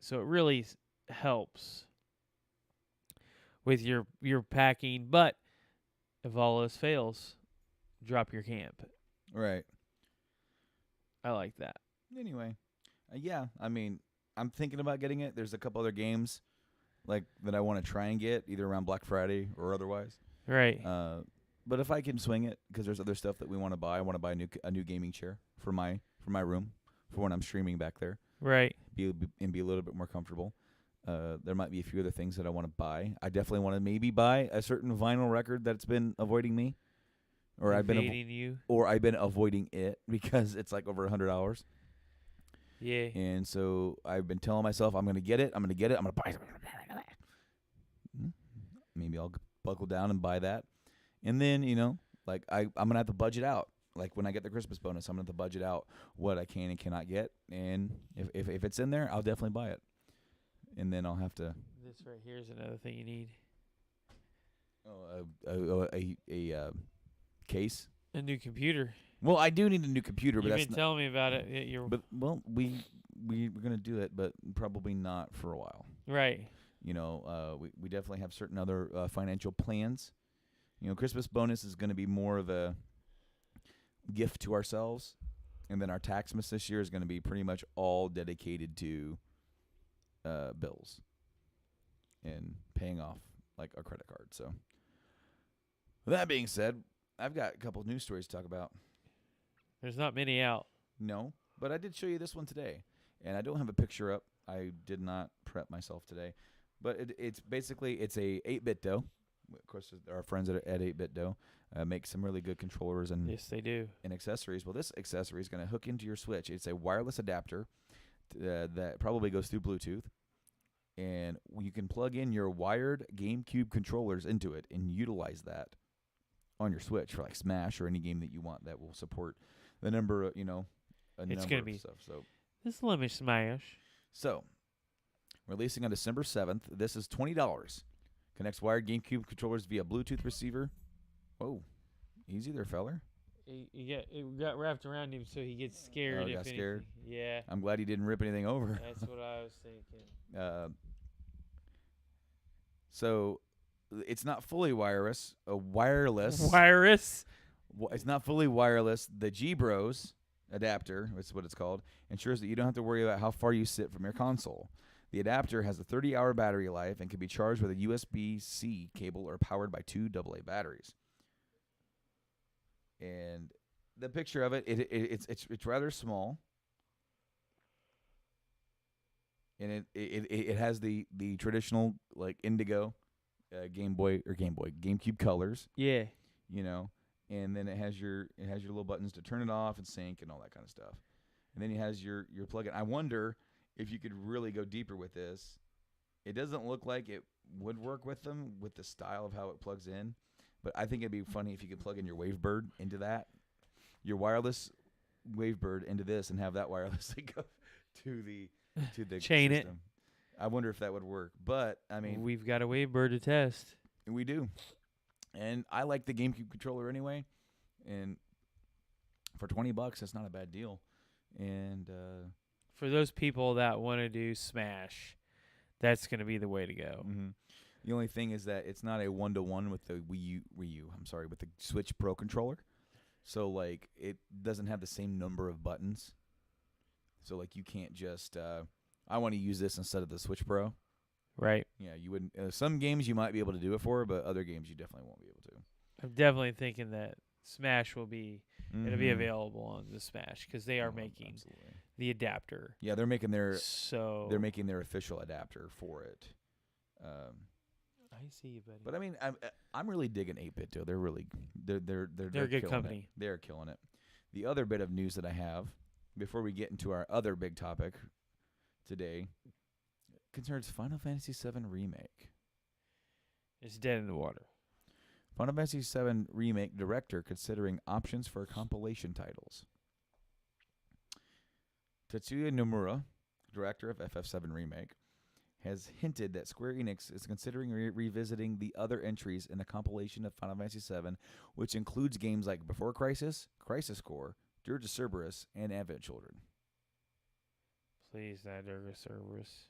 So it really helps with your packing. But if all else fails, drop your camp. Right. I like that. Anyway, yeah. I mean, I'm thinking about getting it. There's a couple other games like that I want to try and get either around Black Friday or otherwise. Right. But if I can swing it, because there's other stuff that we want to buy. I want to buy a new gaming chair for my room for when I'm streaming back there. Right. Be a little bit more comfortable. There might be a few other things that I want to buy. I definitely want to maybe buy a certain vinyl record that's been avoiding me, or I've been avoiding it because it's like over $100. Yeah. And so I've been telling myself I'm going to get it. I'm going to buy it. Maybe I'll buckle down and buy that. And then, like I'm going to have to budget out. Like when I get the Christmas bonus, I'm going to have to budget out what I can and cannot get. And if it's in there, I'll definitely buy it. And then I'll have to. This right here is another thing you need. A case. A new computer. Well, I do need a new computer, but You've been telling me about it. We're gonna do it, but probably not for a while. Right. We definitely have certain other financial plans. Christmas bonus is going to be more of a gift to ourselves, and then our Taxmas this year is going to be pretty much all dedicated to bills and paying off like a credit card. So, with that being said, I've got a couple of news stories to talk about. There's not many out. No, but I did show you this one today, and I don't have a picture up. I did not prep myself today, but it's basically a 8-bit dough. Of course, our friends at 8-bit dough make some really good controllers and yes, they do, and accessories. Well, this accessory is going to hook into your Switch. It's a wireless adapter that probably goes through Bluetooth, and you can plug in your wired GameCube controllers into it and utilize that on your Switch for like Smash or any game that you want that will support the number of, it's number gonna of be stuff. So this Lemmy Smash. So, releasing on December 7th. This is $20. Connects wired GameCube controllers via Bluetooth receiver. Whoa, easy there, feller. It got wrapped around him, so he gets scared. Got scared. Yeah. I'm glad he didn't rip anything over. That's what I was thinking. So, it's not fully wireless. Wireless. It's not fully wireless. The G-Bros adapter, that's what it's called, ensures that you don't have to worry about how far you sit from your console. The adapter has a 30-hour battery life and can be charged with a USB-C cable or powered by 2 AA batteries. And the picture of it's rather small, and it has the traditional like indigo GameCube colors. Yeah. And then it has your little buttons to turn it off and sync and all that kind of stuff. And then it has your plug-in. I wonder if you could really go deeper with this. It doesn't look like it would work with them with the style of how it plugs in, but I think it'd be funny if you could plug in your Wavebird into that, your Wavebird into this, and have that wirelessly go to the chain system. it. I wonder if that would work, but I mean, we've got a Wavebird to test. We do. And I like the GameCube controller anyway, and for $20, that's not a bad deal. And For those people that want to do Smash, that's going to be the way to go. mm-hmm. The only thing is that it's not a 1-to-1 with the with the Switch Pro controller. So like it doesn't have the same number of buttons. So like you can't just I want to use this instead of the Switch Pro. Right. Yeah, you wouldn't. Some games you might be able to do it for, but other games you definitely won't be able to. I'm definitely thinking that Smash will be it'll be Mhm. available on the Smash because they are Oh, making absolutely. the adapter. Yeah, they're making their official adapter for it. I see you, buddy. But I mean, I'm really digging 8-bit too. They're really they're They're a good killing company. It. They're killing it. The other bit of news that I have before we get into our other big topic today concerns Final Fantasy VII Remake. It's dead in the water. Final Fantasy VII Remake director considering options for compilation titles. Tetsuya Nomura, director of FF7 Remake, has hinted that Square Enix is considering revisiting the other entries in the compilation of Final Fantasy VII, which includes games like Before Crisis, Crisis Core, Dirge of Cerberus, and Advent Children. Please, not Dirge of Cerberus.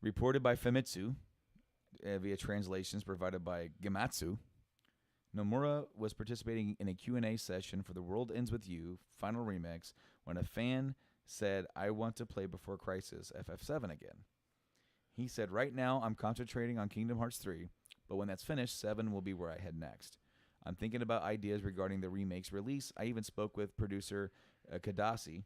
Reported by Famitsu, via translations provided by Gematsu, Nomura was participating in a Q&A session for The World Ends With You Final Remix when a fan said, "I want to play Before Crisis FF7 again." He said, "Right now I'm concentrating on Kingdom Hearts 3, but when that's finished, 7 will be where I head next. I'm thinking about ideas regarding the remake's release. I even spoke with producer Katasi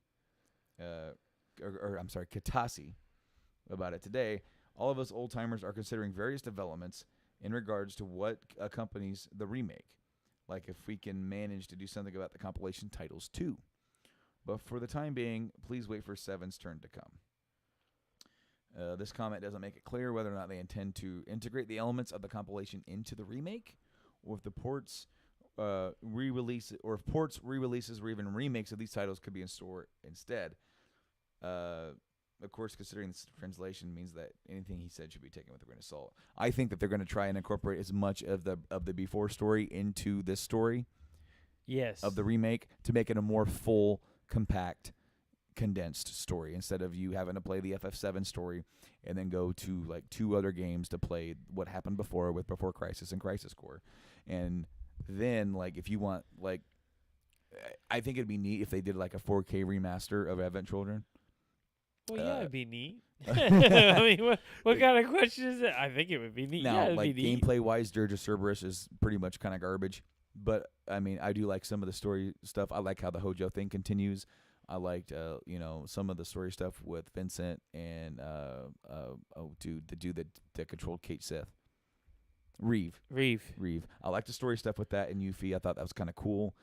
about it today. All of us old-timers are considering various developments in regards to what accompanies the remake, like if we can manage to do something about the compilation titles too. But for the time being, please wait for 7's turn to come." This comment doesn't make it clear whether or not they intend to integrate the elements of the compilation into the remake, or if the ports re-releases or even remakes of these titles could be in store instead. Of course, considering this translation means that anything he said should be taken with a grain of salt. I think that they're going to try and incorporate as much of the before story into this story. Yes. Of the remake to make it a more full, compact, condensed story instead of you having to play the FF7 story and then go to like 2 other games to play what happened before with Before Crisis and Crisis Core. And then like if you want like I think it'd be neat if they did like a 4K remaster of Advent Children. Well, yeah, it'd be neat. I mean, what kind of question is that? I think it would be neat. Now, yeah, it'd like be neat. gameplay-wise, Dirge of Cerberus is pretty much kind of garbage. But I mean, I do like some of the story stuff. I like how the Hojo thing continues. I liked, some of the story stuff with Vincent and the controlled Kate Sith. Reeve. I like the story stuff with that and Yuffie. I thought that was kind of cool.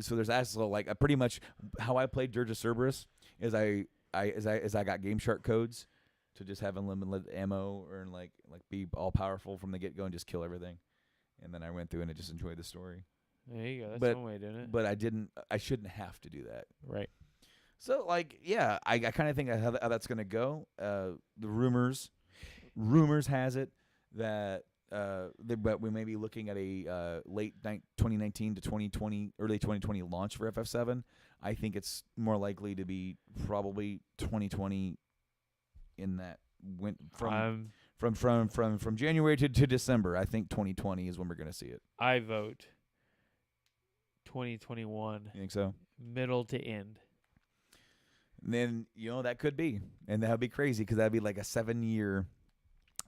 So there's also like pretty much how I played Dirge of Cerberus is I got Game Shark codes to just have unlimited ammo or like be all powerful from the get go and just kill everything. And then I went through and I just enjoyed the story. There you go. That's one way of doing it. But I shouldn't have to do that. Right. So like, yeah, I kind of think how that's gonna go. The rumors has it that but we may be looking at a late 2019 to 2020, early 2020 launch for FF7. I think it's more likely to be probably 2020. In that went from January to December. I think 2020 is when we're gonna see it. I vote 2021. You think so? Middle to end. And then that could be, and that would be crazy because that'd be like a 7-year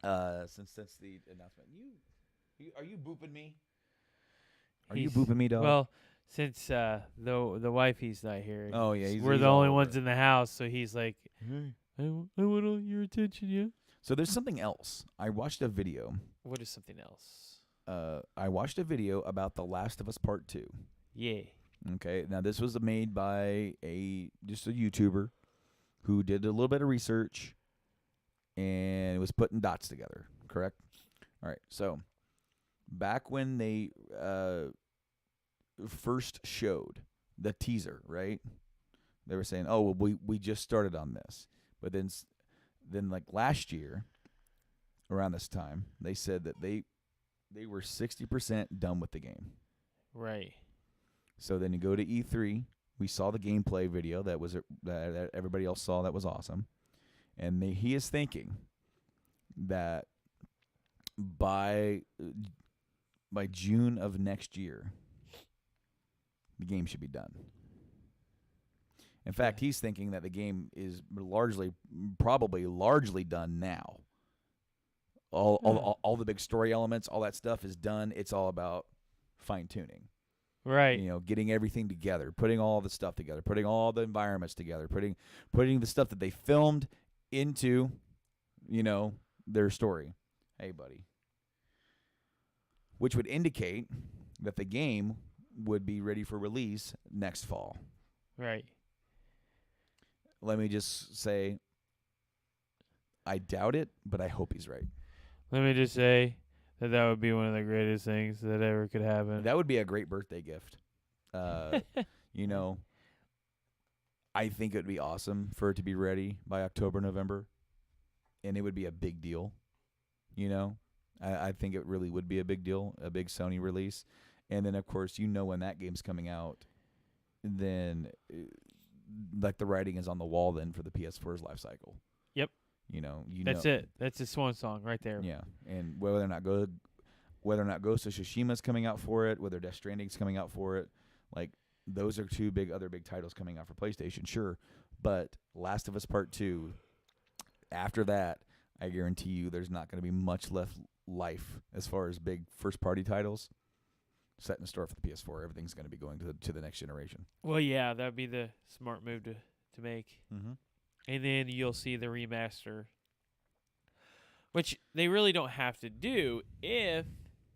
since the announcement. Are you booping me? Are you booping me, dog? Well, since the wifey's not here. Oh yeah, we're the only ones in the house, so he's like, hey, I want all your attention, yeah. So there's something else. I watched a video. What is something else? I watched a video about The Last of Us Part 2. Yeah. Okay, now this was made by just a YouTuber who did a little bit of research and was putting dots together, correct? All right, so back when they first showed the teaser, right? They were saying, "Oh, well, we just started on this," but then like last year, around this time, they said that they were 60% done with the game. Right. So then you go to E3, We saw the gameplay video that everybody else saw that was awesome. And he is thinking that by June of next year, the game should be done. In fact, he's thinking that the game is probably largely done now. All the big story elements, all that stuff is done. It's all about fine tuning. Right. Getting everything together, putting all the stuff together, putting all the environments together, putting the stuff that they filmed into, their story. Hey, buddy. Which would indicate that the game would be ready for release next fall. Right. Let me just say, I doubt it, but I hope he's right. Let me just say that would be one of the greatest things that ever could happen. That would be a great birthday gift. I think it would be awesome for it to be ready by October, November, and it would be a big deal. I think it really would be a big deal, a big Sony release. And then, of course, when that game's coming out, then like the writing is on the wall then for the PS4's life cycle. Yep. That's it. That's a swan song right there. Yeah, and whether or not Ghost of Tsushima's coming out for it, whether Death Stranding's coming out for it, like those are two other big titles coming out for PlayStation, sure. But Last of Us Part 2, after that, I guarantee you there's not going to be much left life as far as big first-party titles set in store for the PS4. Everything's going to be going to the next generation. Well, yeah, that would be the smart move to make. Mm-hmm. And then you'll see the remaster, which they really don't have to do if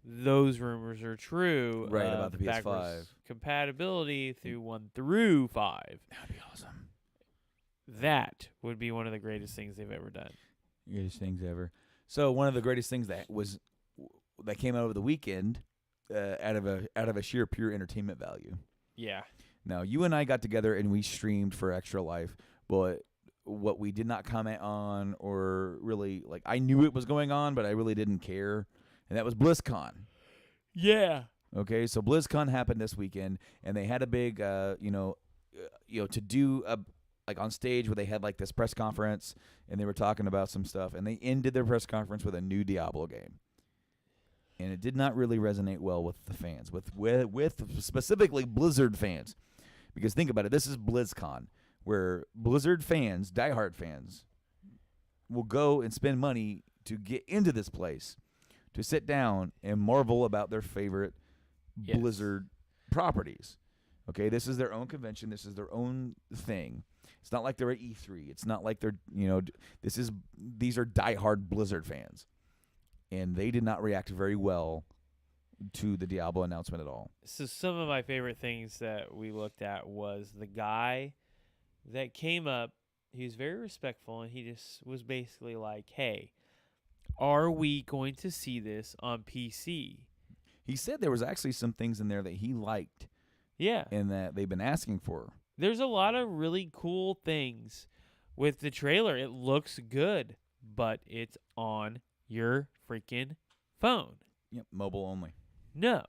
those rumors are true. Right, about the PS5. Compatibility through 1 through 5. That would be awesome. That would be one of the greatest things they've ever done. Greatest things ever. So one of the greatest things that came out over the weekend, out of a sheer pure entertainment value. Yeah. Now, you and I got together and we streamed for Extra Life, but what we did not comment on, or really, like, I knew it was going on, but I really didn't care, and that was BlizzCon. Yeah. Okay, so BlizzCon happened this weekend, and they had a big, to do like on stage where they had like this press conference, and they were talking about some stuff, and they ended their press conference with a new Diablo game. And it did not really resonate well with the fans, with specifically Blizzard fans. Because think about it, this is BlizzCon, where Blizzard fans, diehard fans, will go and spend money to get into this place, to sit down and marvel about their favorite Blizzard properties. Okay, this is their own convention. This is their own thing. It's not like they're at E3. It's not like they're, these are diehard Blizzard fans. And they did not react very well to the Diablo announcement at all. So some of my favorite things that we looked at was the guy that came up. He was very respectful, and he just was basically like, hey, are we going to see this on PC? He said there was actually some things in there that he liked. Yeah. And that they've been asking for. There's a lot of really cool things with the trailer. It looks good, but it's on your freaking phone. Yep, mobile only. No.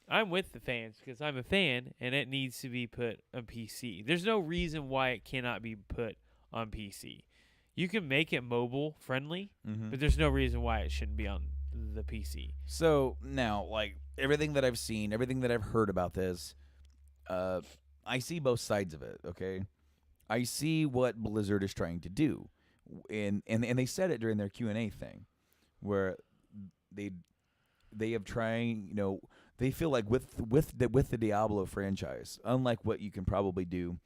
I'm with the fans because I'm a fan, and it needs to be put on PC. There's no reason why it cannot be put on PC. You can make it mobile friendly, but there's no reason why it shouldn't be on the PC. So now, like, everything that I've seen, everything that I've heard about this, I see both sides of it, okay? I see what Blizzard is trying to do. And they said it during their Q&A thing, where they have trying, they feel like with the Diablo franchise, unlike what you can probably do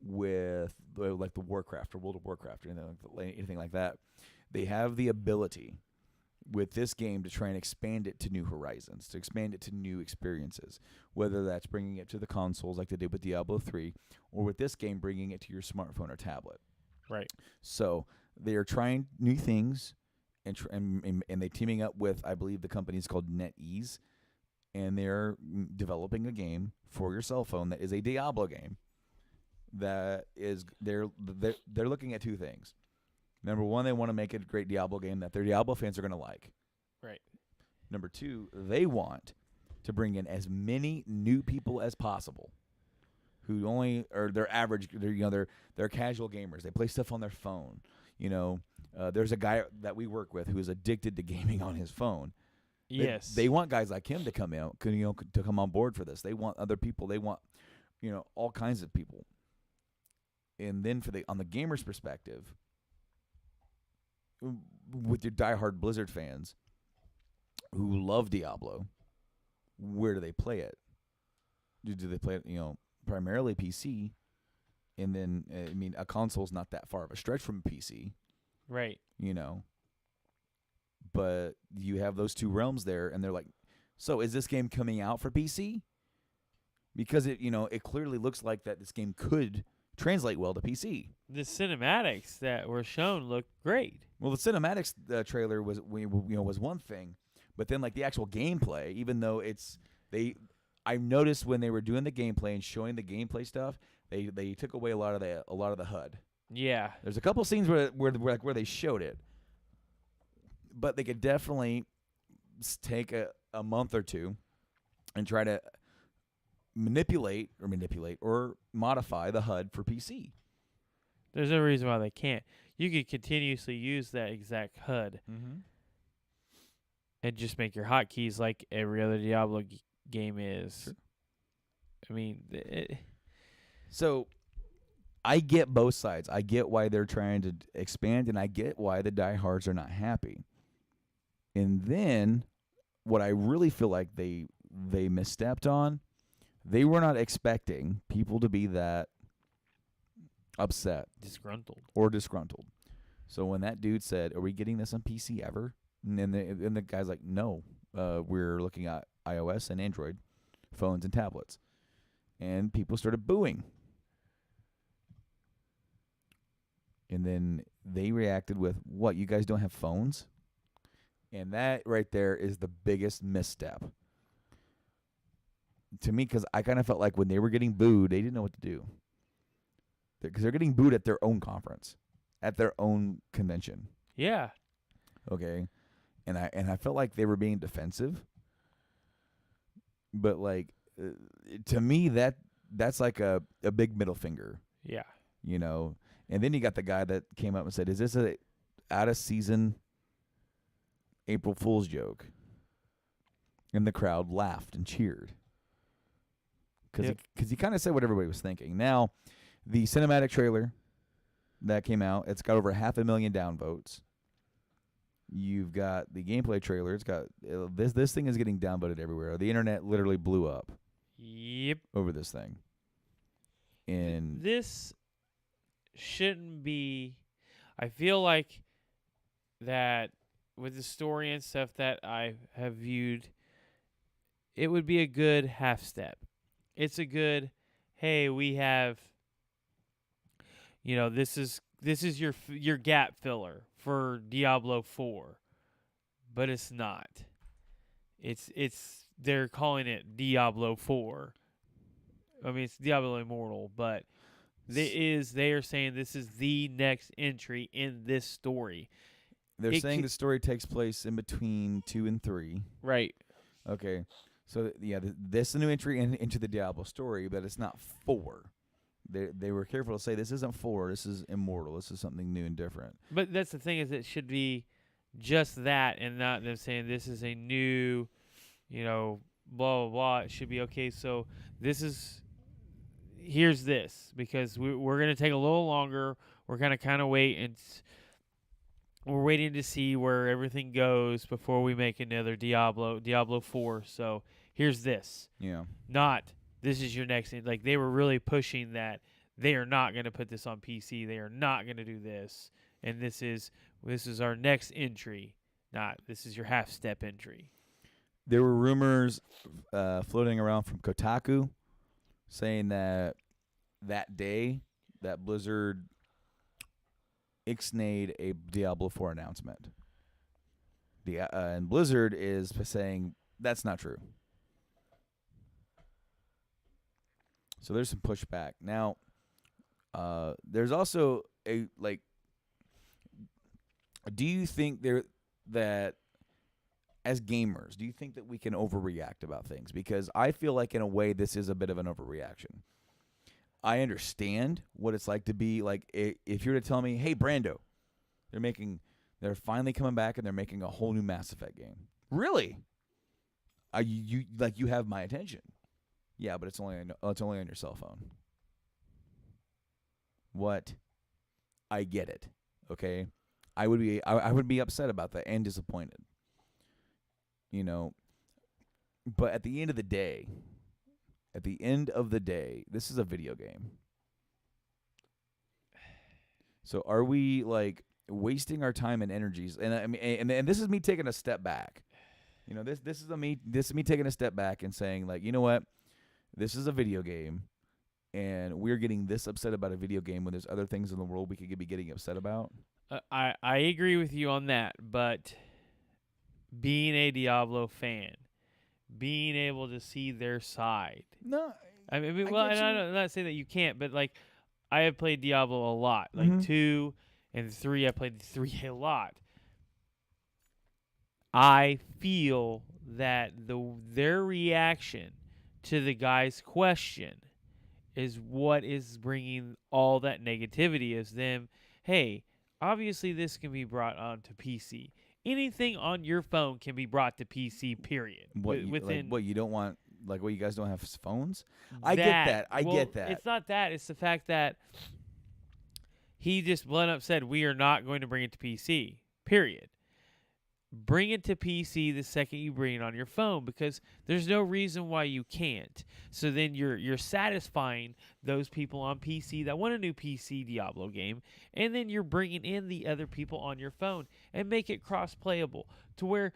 with like the Warcraft or World of Warcraft or anything like that, they have the ability with this game to try and expand it to new horizons, to expand it to new experiences, whether that's bringing it to the consoles like they did with Diablo 3, or with this game bringing it to your smartphone or tablet. Right. So they are trying new things, and they're teaming up with, I believe the company is called NetEase, and they're developing a game for your cell phone that is a Diablo game. That is, they're looking at two things. Number one, they want to make a great Diablo game that their Diablo fans are going to like. Right. Number two, they want to bring in as many new people as possible who only or they're average. They're casual gamers. They play stuff on their phone. There's a guy that we work with who is addicted to gaming on his phone. Yes. They want guys like him to come in, to come on board for this. They want other people. They want, all kinds of people. And then on the gamer's perspective, with your diehard Blizzard fans who love Diablo, where do they play it? Do they play it, primarily PC? And then, a console's not that far of a stretch from a PC. Right. But you have those two realms there, and they're like, so is this game coming out for PC? Because it clearly looks like that this game could translate well to PC. The cinematics that were shown looked great. Well, the cinematics trailer was one thing, but then like the actual gameplay, even though I noticed when they were doing the gameplay and showing the gameplay stuff, they took away a lot of the HUD. Yeah. There's a couple scenes where they showed it, but they could definitely take a month or two and try to manipulate or modify the HUD for PC. There's no reason why they can't. You could continuously use that exact HUD and just make your hotkeys like every other Diablo game is. Sure. I mean, so I get both sides. I get why they're trying to expand, and I get why the diehards are not happy. And then what I really feel like they misstepped on, they were not expecting people to be that upset. Disgruntled. So when that dude said, "Are we getting this on PC ever?" And then the guy's like, "No, we're looking at iOS and Android phones and tablets." And people started booing. And then they reacted with, "What, you guys don't have phones?" And that right there is the biggest misstep to me, because I kind of felt like when they were getting booed, they didn't know what to do. Because they're getting booed at their own conference, at their own convention. Yeah. Okay. And I felt like they were being defensive. But like, to me, that's like a big middle finger. Yeah. And then you got the guy that came up and said, "Is this a out of season April Fool's joke?" And the crowd laughed and cheered. Because he kind of said what everybody was thinking. Now, the cinematic trailer that came out, it's got over 500,000 downvotes. You've got the gameplay trailer. It's got this thing is getting downvoted everywhere. The internet literally blew up. Yep. Over this thing. And this shouldn't be. I feel like that with the story and stuff that I have viewed, it would be a good half step. It's a good, hey, we have, this is your gap filler for Diablo 4, but it's not. They're calling it Diablo 4. I mean, it's Diablo Immortal, but they are saying this is the next entry in this story. They're saying the story takes place in between 2 and 3. Right. Okay. So, yeah, this is a new entry into the Diablo story, but it's not 4. They were careful to say this isn't 4, this is Immortal. This is something new and different. But that's the thing, is it should be just that and not them saying this is a new, blah, blah, blah. It should be, okay, so here's this, because we're going to take a little longer. We're going to kind of wait, and we're waiting to see where everything goes before we make another Diablo 4. So here's this. Yeah. Not, this is your next thing. Like, they were really pushing that they are not going to put this on PC. They are not going to do this. And this is our next entry. Not, this is your half-step entry. There were rumors floating around from Kotaku saying that day that Blizzard ixnayed a Diablo 4 announcement. And Blizzard is saying that's not true. So there's some pushback. Now, there's also do you think that as gamers, do you think that we can overreact about things? Because I feel like in a way this is a bit of an overreaction. I understand what it's like to be like if you were to tell me, hey, Brando, they're finally coming back and they're making a whole new Mass Effect game. Really? You have my attention. Yeah, but it's only on your cell phone. What? I get it. Okay, I would be upset about that and disappointed. You know, but at the end of the day, this is a video game. So are we like wasting our time and energies? And I mean, and this is me taking a step back. You know, this is me taking a step back and saying like, you know what, this is a video game, and we're getting this upset about a video game when there's other things in the world we could be getting upset about. I agree with you on that, but being a Diablo fan, being able to see their side. No, I mean, I well, get and you. I'm not saying that you can't, but like, I have played Diablo a lot, like Mhm. 2 and 3. I played 3 a lot. I feel that their reaction to the guy's question is what is bringing all that negativity. Is them, hey, obviously this can be brought onto PC. Anything on your phone can be brought to PC. Period. Within What you don't want, like what you guys don't have phones? I get that, that. I well, get that. it's not that. It's the fact that he just blunt up said we are not going to bring it to PC. Period. Bring it to PC the second you bring it on your phone, because there's no reason why you can't. So then you're satisfying those people on PC that want a new PC Diablo game, and then you're bringing in the other people on your phone and make it cross playable to where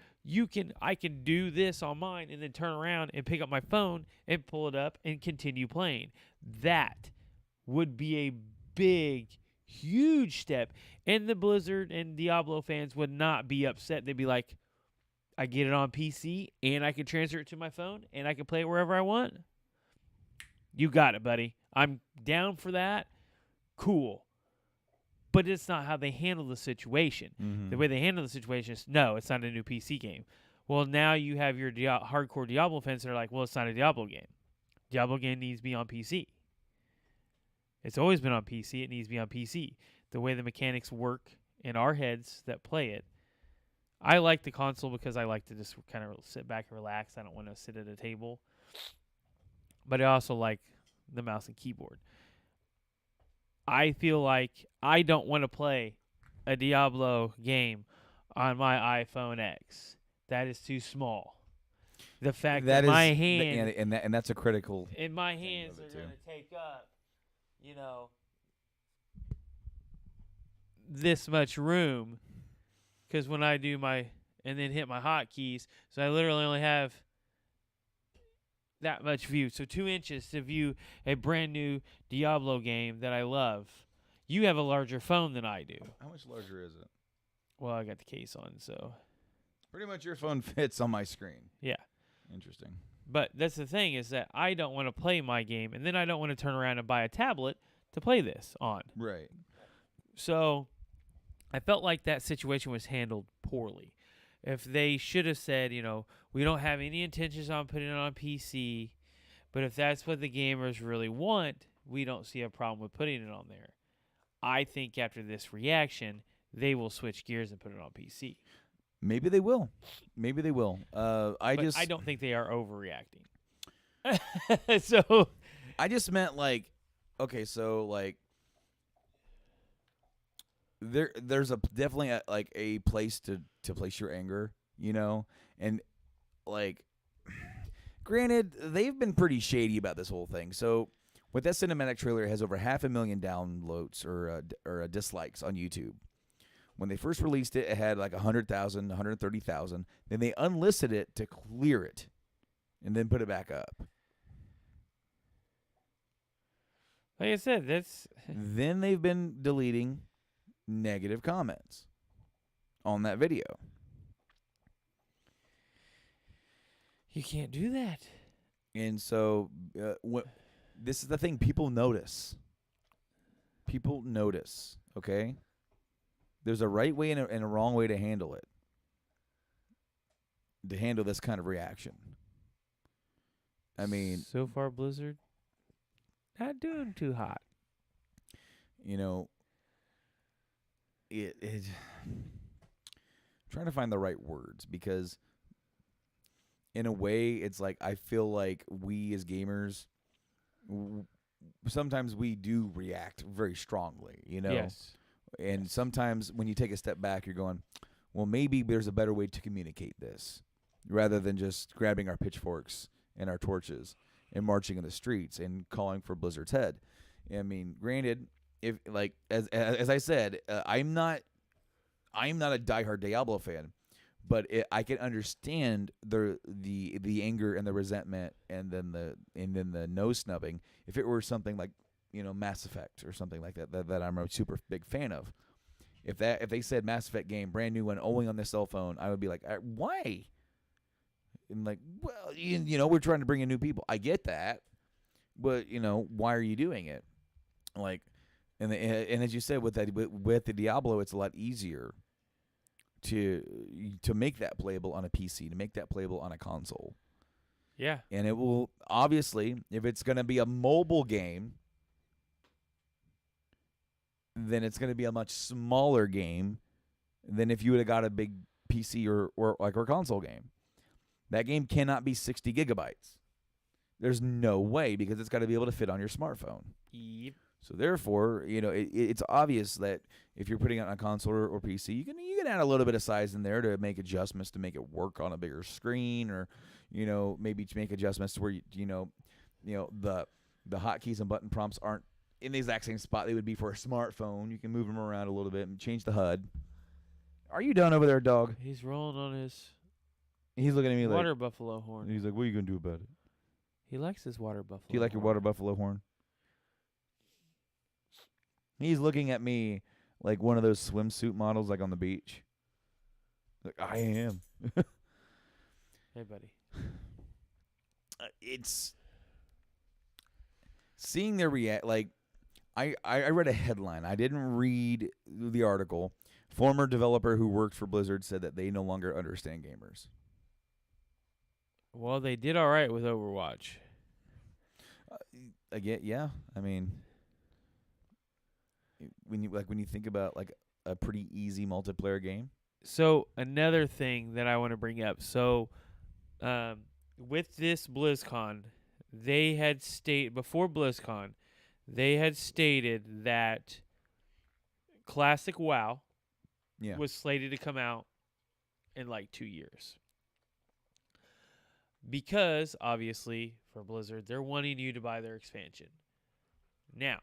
I can do this on mine and then turn around and pick up my phone and pull it up and continue playing. That would be a big, huge step, and the Blizzard and Diablo fans would not be upset. They'd be like, I get it on PC and I can transfer it to my phone and I can play it wherever I want. You got it, buddy. I'm down for that. Cool. But it's not how they handle the situation. Mm-hmm. The way they handle the situation is, no, it's not a new PC game. Well, now you have your hardcore Diablo fans that are like, well, it's not a Diablo game. Diablo game needs to be on PC. It's always been on PC. It needs to be on PC. The way the mechanics work in our heads that play it. I like the console because I like to just kind of sit back and relax. I don't want to sit at a table. But I also like the mouse and keyboard. I feel like I don't want to play a Diablo game on my iPhone X. That is too small. The fact that my hand and that's a critical. and my hands are going to take up, this much room, because when I do and then hit my hotkeys, so I literally only have that much view. So 2 inches to view a brand new Diablo game that I love. You have a larger phone than I do. How much larger is it? Well, I got the case on, so. Pretty much your phone fits on my screen. Yeah. Interesting. But that's the thing, is that I don't want to play my game, and then I don't want to turn around and buy a tablet to play this on. Right. So I felt like that situation was handled poorly. If they should have said, we don't have any intentions on putting it on PC, but if that's what the gamers really want, we don't see a problem with putting it on there. I think after this reaction, they will switch gears and put it on PC. Maybe they will. I don't think they are overreacting. So I just meant like, okay, so like there's definitely a place to place your anger, and like, granted, they've been pretty shady about this whole thing. So with that cinematic trailer, it has over 500,000 downloads or dislikes on YouTube. When they first released it, it had like 100,000, 130,000. Then they unlisted it to clear it, and then put it back up. Like I said, Then they've been deleting negative comments on that video. You can't do that. And so, this is the thing. People notice. Okay? There's a right way and a wrong way to handle it. To handle this kind of reaction. I mean, so far Blizzard Not doing too hot. You know, it trying to find the right words, because in a way it's like I feel like we as gamers sometimes we do react very strongly, Yes. and Yes. sometimes when you take a step back, you're going, well, maybe there's a better way to communicate this rather than just grabbing our pitchforks and our torches and marching in the streets and calling for Blizzard's head. I mean, granted, if like as I said, I'm not a diehard Diablo fan, but I can understand the anger and the resentment, and then the nose snubbing if it were something like Mass Effect or something like that I'm a super big fan of. If they said Mass Effect game, brand new one, only on the cell phone, I would be like, why? And like, well, we're trying to bring in new people. I get that, but why are you doing it? Like, and as you said with the Diablo, it's a lot easier to make that playable on a PC, to make that playable on a console. Yeah. And it will obviously, if it's going to be a mobile game, then it's going to be a much smaller game than if you would have got a big PC or console game. That game cannot be 60 gigabytes. There's no way, because it's got to be able to fit on your smartphone. Yep. So therefore, it's obvious that if you're putting it on a console or PC, you can add a little bit of size in there to make adjustments to make it work on a bigger screen, or maybe to make adjustments to where the hotkeys and button prompts aren't in the exact same spot they would be for a smartphone. You can move them around a little bit and change the HUD. Are you done over there, dog? He's rolling on his He's looking at me water buffalo horn. He's like, "What are you gonna do about it? He likes his water buffalo. Do you like your water buffalo horn?" He's looking at me like one of those swimsuit models, like on the beach. Like, I am. Hey, buddy. It's seeing their react. Like, I read a headline. I didn't read the article. Former developer who worked for Blizzard said that they no longer understand gamers. Well, they did all right with Overwatch. Yeah. I mean, when you think about like a pretty easy multiplayer game. So another thing that I want to bring up. So, with this BlizzCon, they had before BlizzCon, they had stated that Classic WoW was slated to come out in like 2 years. Because, obviously, for Blizzard, they're wanting you to buy their expansion. Now,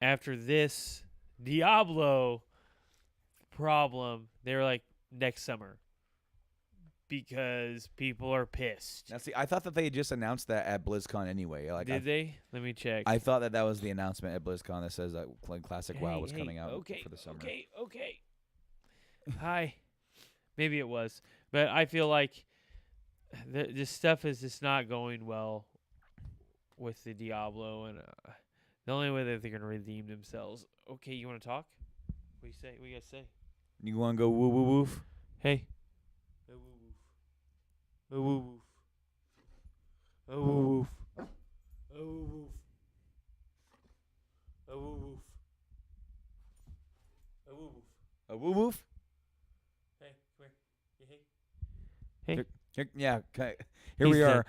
after this Diablo problem, they were like, next summer. Because people are pissed. Now, see, I thought that they had just announced that at BlizzCon anyway. Like, Did they? Let me check. I thought that was the announcement at BlizzCon that says that Classic WoW was coming out for the summer. Okay. Hi. Maybe it was. But I feel like this stuff is just not going well with the Diablo. And the only way that they're going to redeem themselves. Okay, you want to talk? What do you say? What you guys say? You want to go woo woo woof? Hey. Oh, woof. Oh, woof. Oh, woof. Oh, woof. Oh, woof. A woo woof? Hey, come here. Hey. Yeah. Here we are.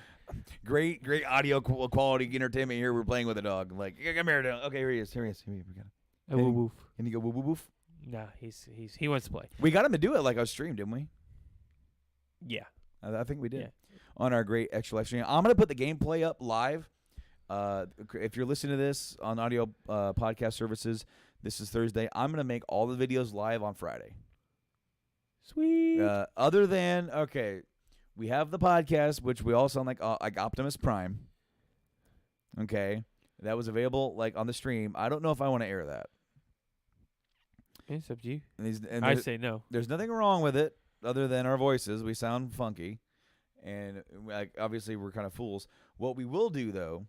Great audio quality entertainment here. We're playing with a dog. Like, come here, dog. Okay, here he is. We got him. Oh, woof. Can you go woo woo woof? Nah, he wants to play. We got him to do it like I was streamed, didn't we? Yeah. I think we did. Yeah. On our great extra live stream. I'm going to put the gameplay up live. If you're listening to this on audio podcast services, this is Thursday. I'm going to make all the videos live on Friday. Sweet. Other than, we have the podcast, which we all sound like Optimus Prime. Okay. That was available like on the stream. I don't know if I want to air that. It's up to you. And I say no. There's nothing wrong with it other than our voices. We sound funky. And obviously we're kind of fools. What we will do, though,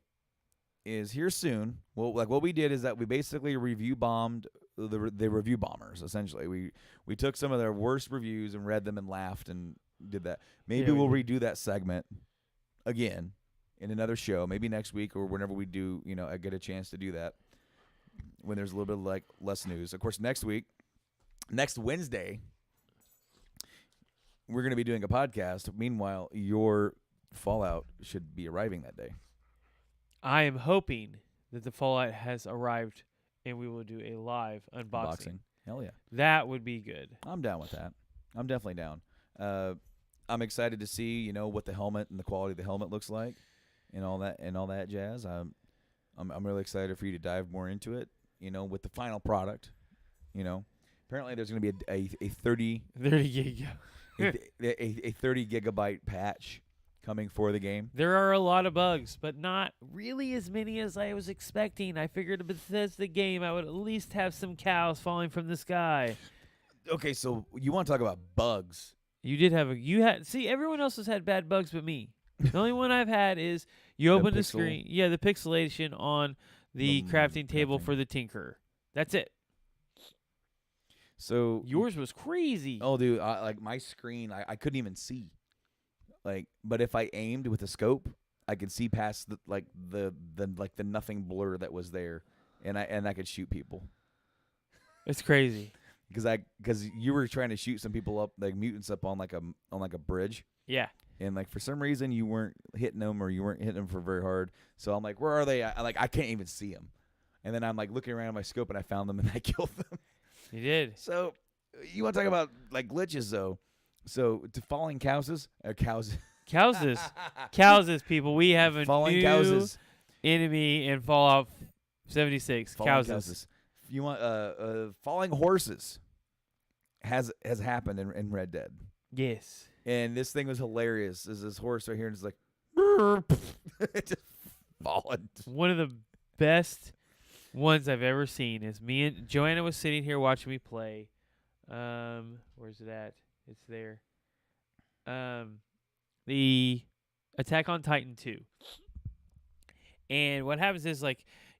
is here soon. Well, like what we did is that we basically review bombed the review bombers. Essentially, we took some of their worst reviews and read them and laughed and did that. Maybe we'll redo that segment again in another show, maybe next week or whenever we do, I get a chance to do that when there's a little bit of like less news. Of course, next Wednesday, we're going to be doing a podcast. Meanwhile, your Fallout should be arriving that day. I am hoping that the Fallout has arrived and we will do a live unboxing. Hell yeah. That would be good. I'm down with that. I'm definitely down. I'm excited to see, what the helmet and the quality of the helmet looks like and all that jazz. I'm really excited for you to dive more into it, with the final product. Apparently there's going to be a 30 gig. a 30 gigabyte patch coming for the game. There are a lot of bugs, but not really as many as I was expecting. I figured a Bethesda game, I would at least have some cows falling from the sky. Okay, so you want to talk about bugs? See, everyone else has had bad bugs but me. The only one I've had is you open the screen. Yeah, the pixelation on the crafting table for the Tinkerer. That's it. So yours was crazy. Oh, dude, like my screen, I couldn't even see. But if I aimed with a scope, I could see past the nothing blur that was there, and I could shoot people. It's crazy. Because you were trying to shoot some people up, like mutants up on a bridge. Yeah. And for some reason you weren't hitting them, or you weren't hitting them for very hard. So I'm like, where are they? I can't even see them. And then I'm looking around my scope and I found them and I killed them. You did. So you want to talk about glitches though? So to falling cowses. Cowses, people. We have a falling new cowses. Enemy in Fallout 76. Cowses. You want falling horses has happened in Red Dead. Yes. And this thing was hilarious. There's this horse right here and it's like just falling. One of the best ones I've ever seen is me and Joanna was sitting here watching me play. Where's it at? It's there. The Attack on Titan 2. And what happens is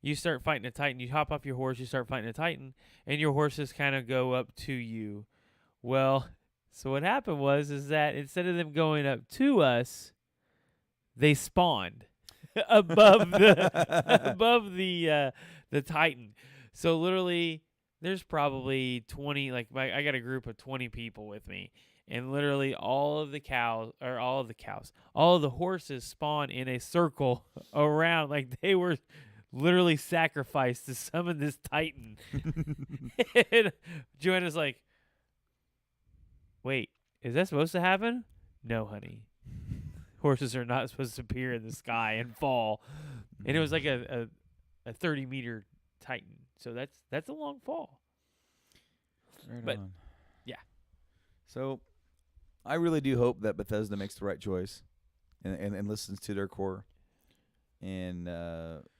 you start fighting a Titan, you hop off your horse, you start fighting a Titan, and your horses kind of go up to you. Well, so what happened is that instead of them going up to us, they spawned above the Titan. So literally there's probably 20, I got a group of 20 people with me, and literally all of the horses spawn in a circle around, they were literally sacrificed to summon this Titan. And Joanna's like, wait, is that supposed to happen? No, honey. Horses are not supposed to appear in the sky and fall. And it was like a 30-meter Titan. So that's a long fall. Right on. Yeah. So I really do hope that Bethesda makes the right choice and listens to their core and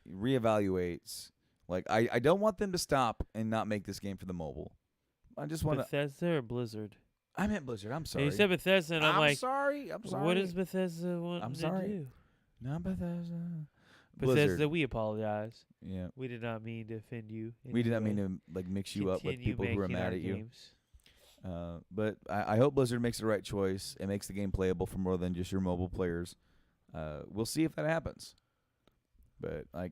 reevaluates. I don't want them to stop and not make this game for the mobile. I just want Bethesda or Blizzard? I meant Blizzard. I'm sorry. You said Bethesda, and I'm like, sorry. I'm sorry. What does Bethesda want I'm to sorry. do? Not Bethesda. Bethesda, Blizzard. we apologize. Yeah. We did not mean to offend you. We did not mean to mix you up with Continue people who are making mad our at you. games. But I hope Blizzard makes the right choice and makes the game playable for more than just your mobile players. We'll see if that happens. But I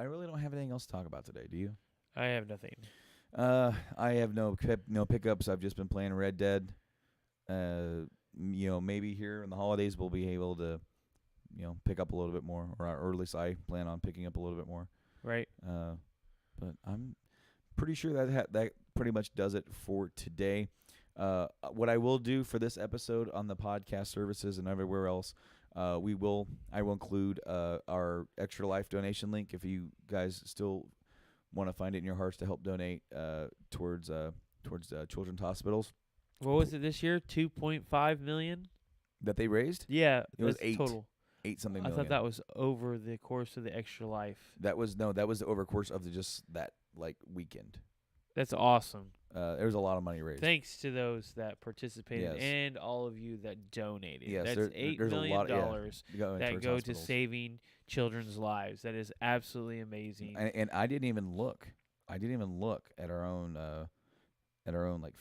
really don't have anything else to talk about today. Do you? I have nothing. I have no pickups. I've just been playing Red Dead. Maybe here in the holidays we'll be able to, pick up a little bit more, or at least I plan on picking up a little bit more. Right. But I'm pretty sure that pretty much does it for today. What I will do for this episode on the podcast services and everywhere else, I will include our Extra Life donation link if you guys still want to find it in your hearts to help donate towards children's hospitals. What was it this year? 2.5 million That they raised? Yeah, It was that's 8. total. 8 something I million. thought that was over the course of the Extra Life. That was the over course of just that weekend. That's awesome. There was a lot of money raised. Thanks to those that participated Yes. and all of you that donated. Yes, That's $8 there's a million lot, that go to hospitals. saving children's lives. That is absolutely amazing. And I didn't even look. At our own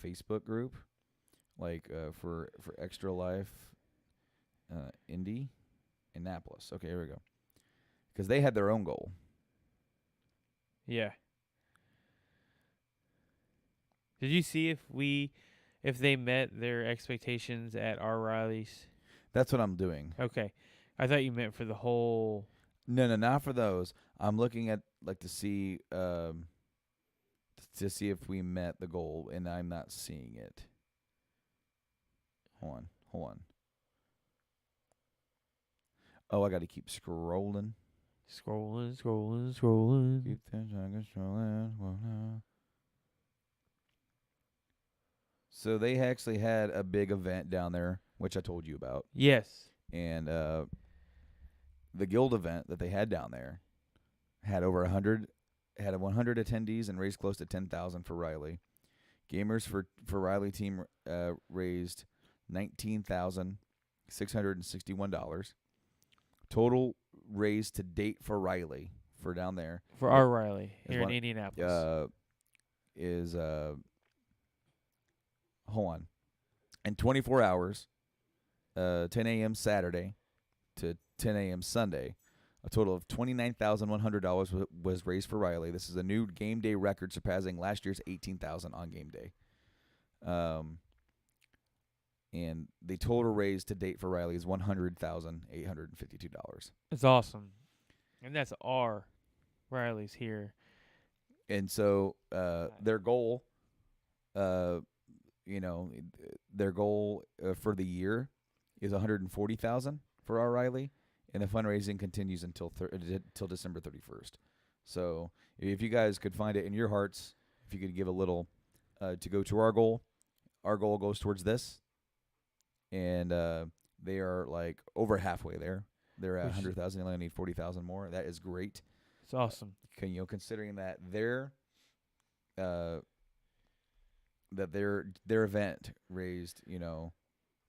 Facebook group, for Extra Life, Indie. Annapolis. Okay, here we go. Because they had their own goal. Yeah. Did you see if they met their expectations at our Riley's? That's what I'm doing. Okay. I thought you meant for the whole. No, not for those. I'm looking at to see if we met the goal, and I'm not seeing it. Hold on. Oh, I got to keep scrolling. Scrolling. Keep scrolling. Well, no. So they actually had a big event down there, which I told you about. Yes. And the guild event that they had down there had over 100 attendees and raised close to 10,000 for Riley. Gamers for Riley team raised $19,661. Total raised to date for Riley for down there For our Riley here in Indianapolis. Hold on. In 24 hours, 10 a.m. Saturday to 10 a.m. Sunday, a total of $29,100 was raised for Riley. This is a new game day record, surpassing last year's $18,000 on game day. And the total raised to date for Riley is $100,852. It's awesome. And that's our Riley's here. And so their goal, their goal for the year is $140,000 for our Riley, and the fundraising continues until December 31st. So if you guys could find it in your hearts, if you could give a little to go to our goal goes towards this. And they are like over halfway there. They're at 100,000. They only need 40,000 more. That is great. It's awesome. Considering that their event raised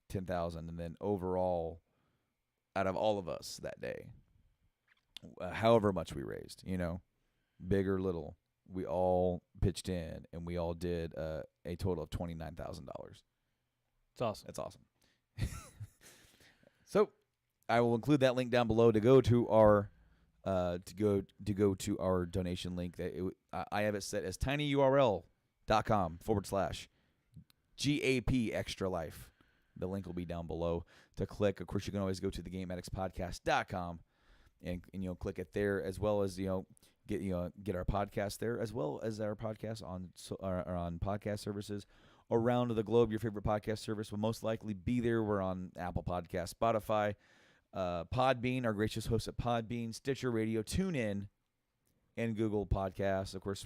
10,000, and then overall, out of all of us that day, however much we raised, big or little, we all pitched in, and we all did a total of $29,000. It's awesome. That's awesome. So, I will include that link down below to go to our donation link. I have it set as tinyurl.com/GAP Extra Life. The link will be down below to click. Of course, you can always go to the GameAddictsPodcast.com and click it there, as well as get our podcast there, as well as our podcast on podcast services around the globe. Your favorite podcast service will most likely be there. We're on Apple Podcasts, Spotify, Podbean, our gracious hosts at Podbean, Stitcher Radio, TuneIn, and Google Podcasts. Of course,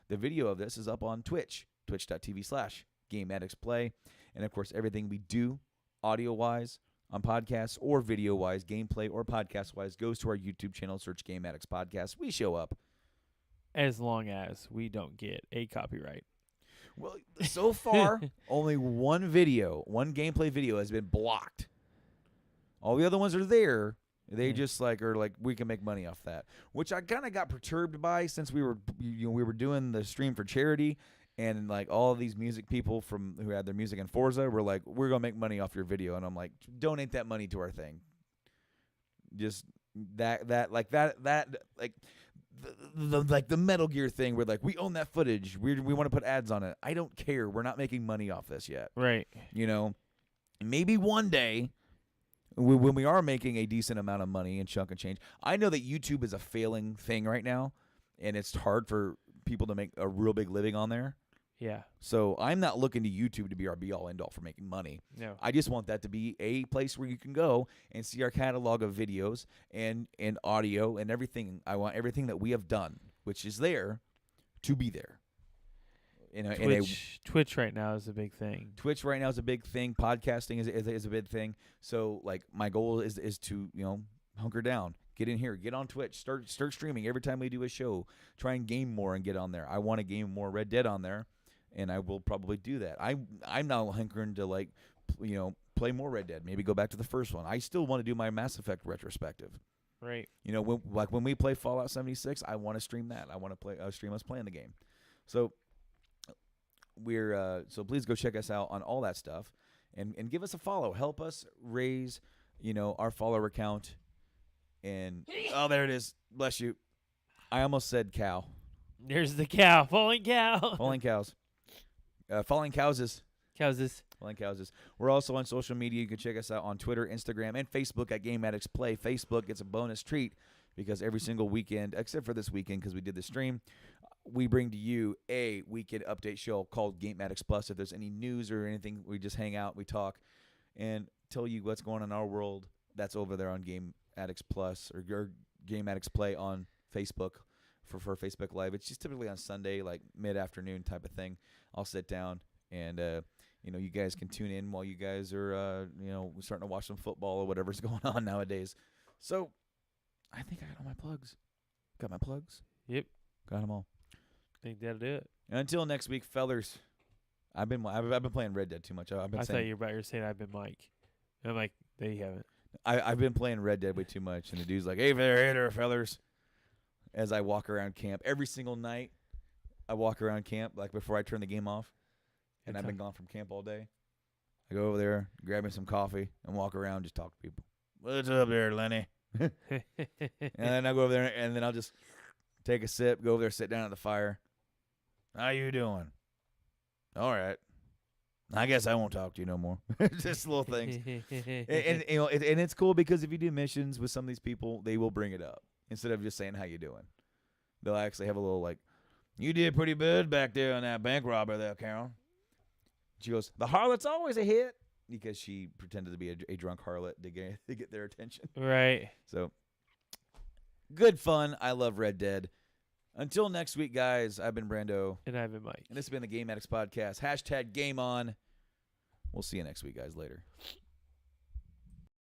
the video of this is up on Twitch, twitch.tv/GameAddictsPlay. And, of course, everything we do audio-wise on podcasts or video-wise, gameplay or podcast-wise, goes to our YouTube channel. Search Game Addicts Podcast. We show up. As long as we don't get a copyright. Well, so far, only one gameplay video has been blocked. All the other ones are there. They just are like, we can make money off that, which I kind of got perturbed by, since we were doing the stream for charity, and like all of these music people who had their music in Forza were like, we're gonna make money off your video, and I'm like, donate that money to our thing. Just the Metal Gear thing, where like, we own that footage, we want to put ads on it. I don't care. We're not making money off this yet. Right. Maybe one day, when we are making a decent amount of money and chunk and change. I know that YouTube is a failing thing right now, and it's hard for people to make a real big living on there. Yeah. So I'm not looking to YouTube to be our be-all, end-all for making money. No. I just want that to be a place where you can go and see our catalog of videos and audio and everything. I want everything that we have done, which is there, to be there. Twitch right now is a big thing. Twitch right now is a big thing. Podcasting is a big thing. So, like, my goal is to hunker down, get in here, get on Twitch, start streaming every time we do a show. Try and game more and get on there. I want to game more Red Dead on there, and I will probably do that. I'm now hunkering to play more Red Dead. Maybe go back to the first one. I still want to do my Mass Effect retrospective. Right. When we play Fallout 76, I want to stream that. I want to stream us playing the game. So. So please go check us out on all that stuff, and give us a follow. Help us raise, our follower count, And oh, there it is. Bless you. I almost said cow. There's the cow. Falling cow. Falling cows. Falling cowses. Cowses. Falling cowses. We're also on social media. You can check us out on Twitter, Instagram, and Facebook at Game Addicts Play. Facebook gets a bonus treat because every single weekend, except for this weekend because we did the stream, we bring to you a weekend update show called Game Addicts Plus. If there's any news or anything, we just hang out, we talk, and tell you what's going on in our world. That's over there on Game Addicts Plus or Game Addicts Play on Facebook for Facebook Live. It's just typically on Sunday, like mid-afternoon type of thing. I'll sit down and you guys can tune in while you guys are starting to watch some football or whatever's going on nowadays. So I think I got all my plugs. Got my plugs. Yep. Got them all. Think that'll do it. And until next week, fellers. I've been playing Red Dead too much. I thought you were about to say I've been Mike. I'm like, there you have it. I've been playing Red Dead way too much, and the dude's like, "Hey there, fellers." As I walk around camp every single night, I walk around camp like before I turn the game off, and I've been gone from camp all day. I go over there, grab me some coffee, and walk around, just talk to people. What's up there, Lenny? And then I go over there, and then I'll just take a sip, go over there, sit down at the fire. How you doing? All right. I guess I won't talk to you no more. Just little things. and it's cool because if you do missions with some of these people, they will bring it up instead of just saying how you doing. They'll actually have a little like, you did pretty good back there on that bank robber there, Carol. She goes, the harlot's always a hit because she pretended to be a drunk harlot to get their attention. Right. So good fun. I love Red Dead. Until next week, guys, I've been Brando. And I've been Mike. And this has been the Game Addicts Podcast. #GameOn. We'll see you next week, guys. Later.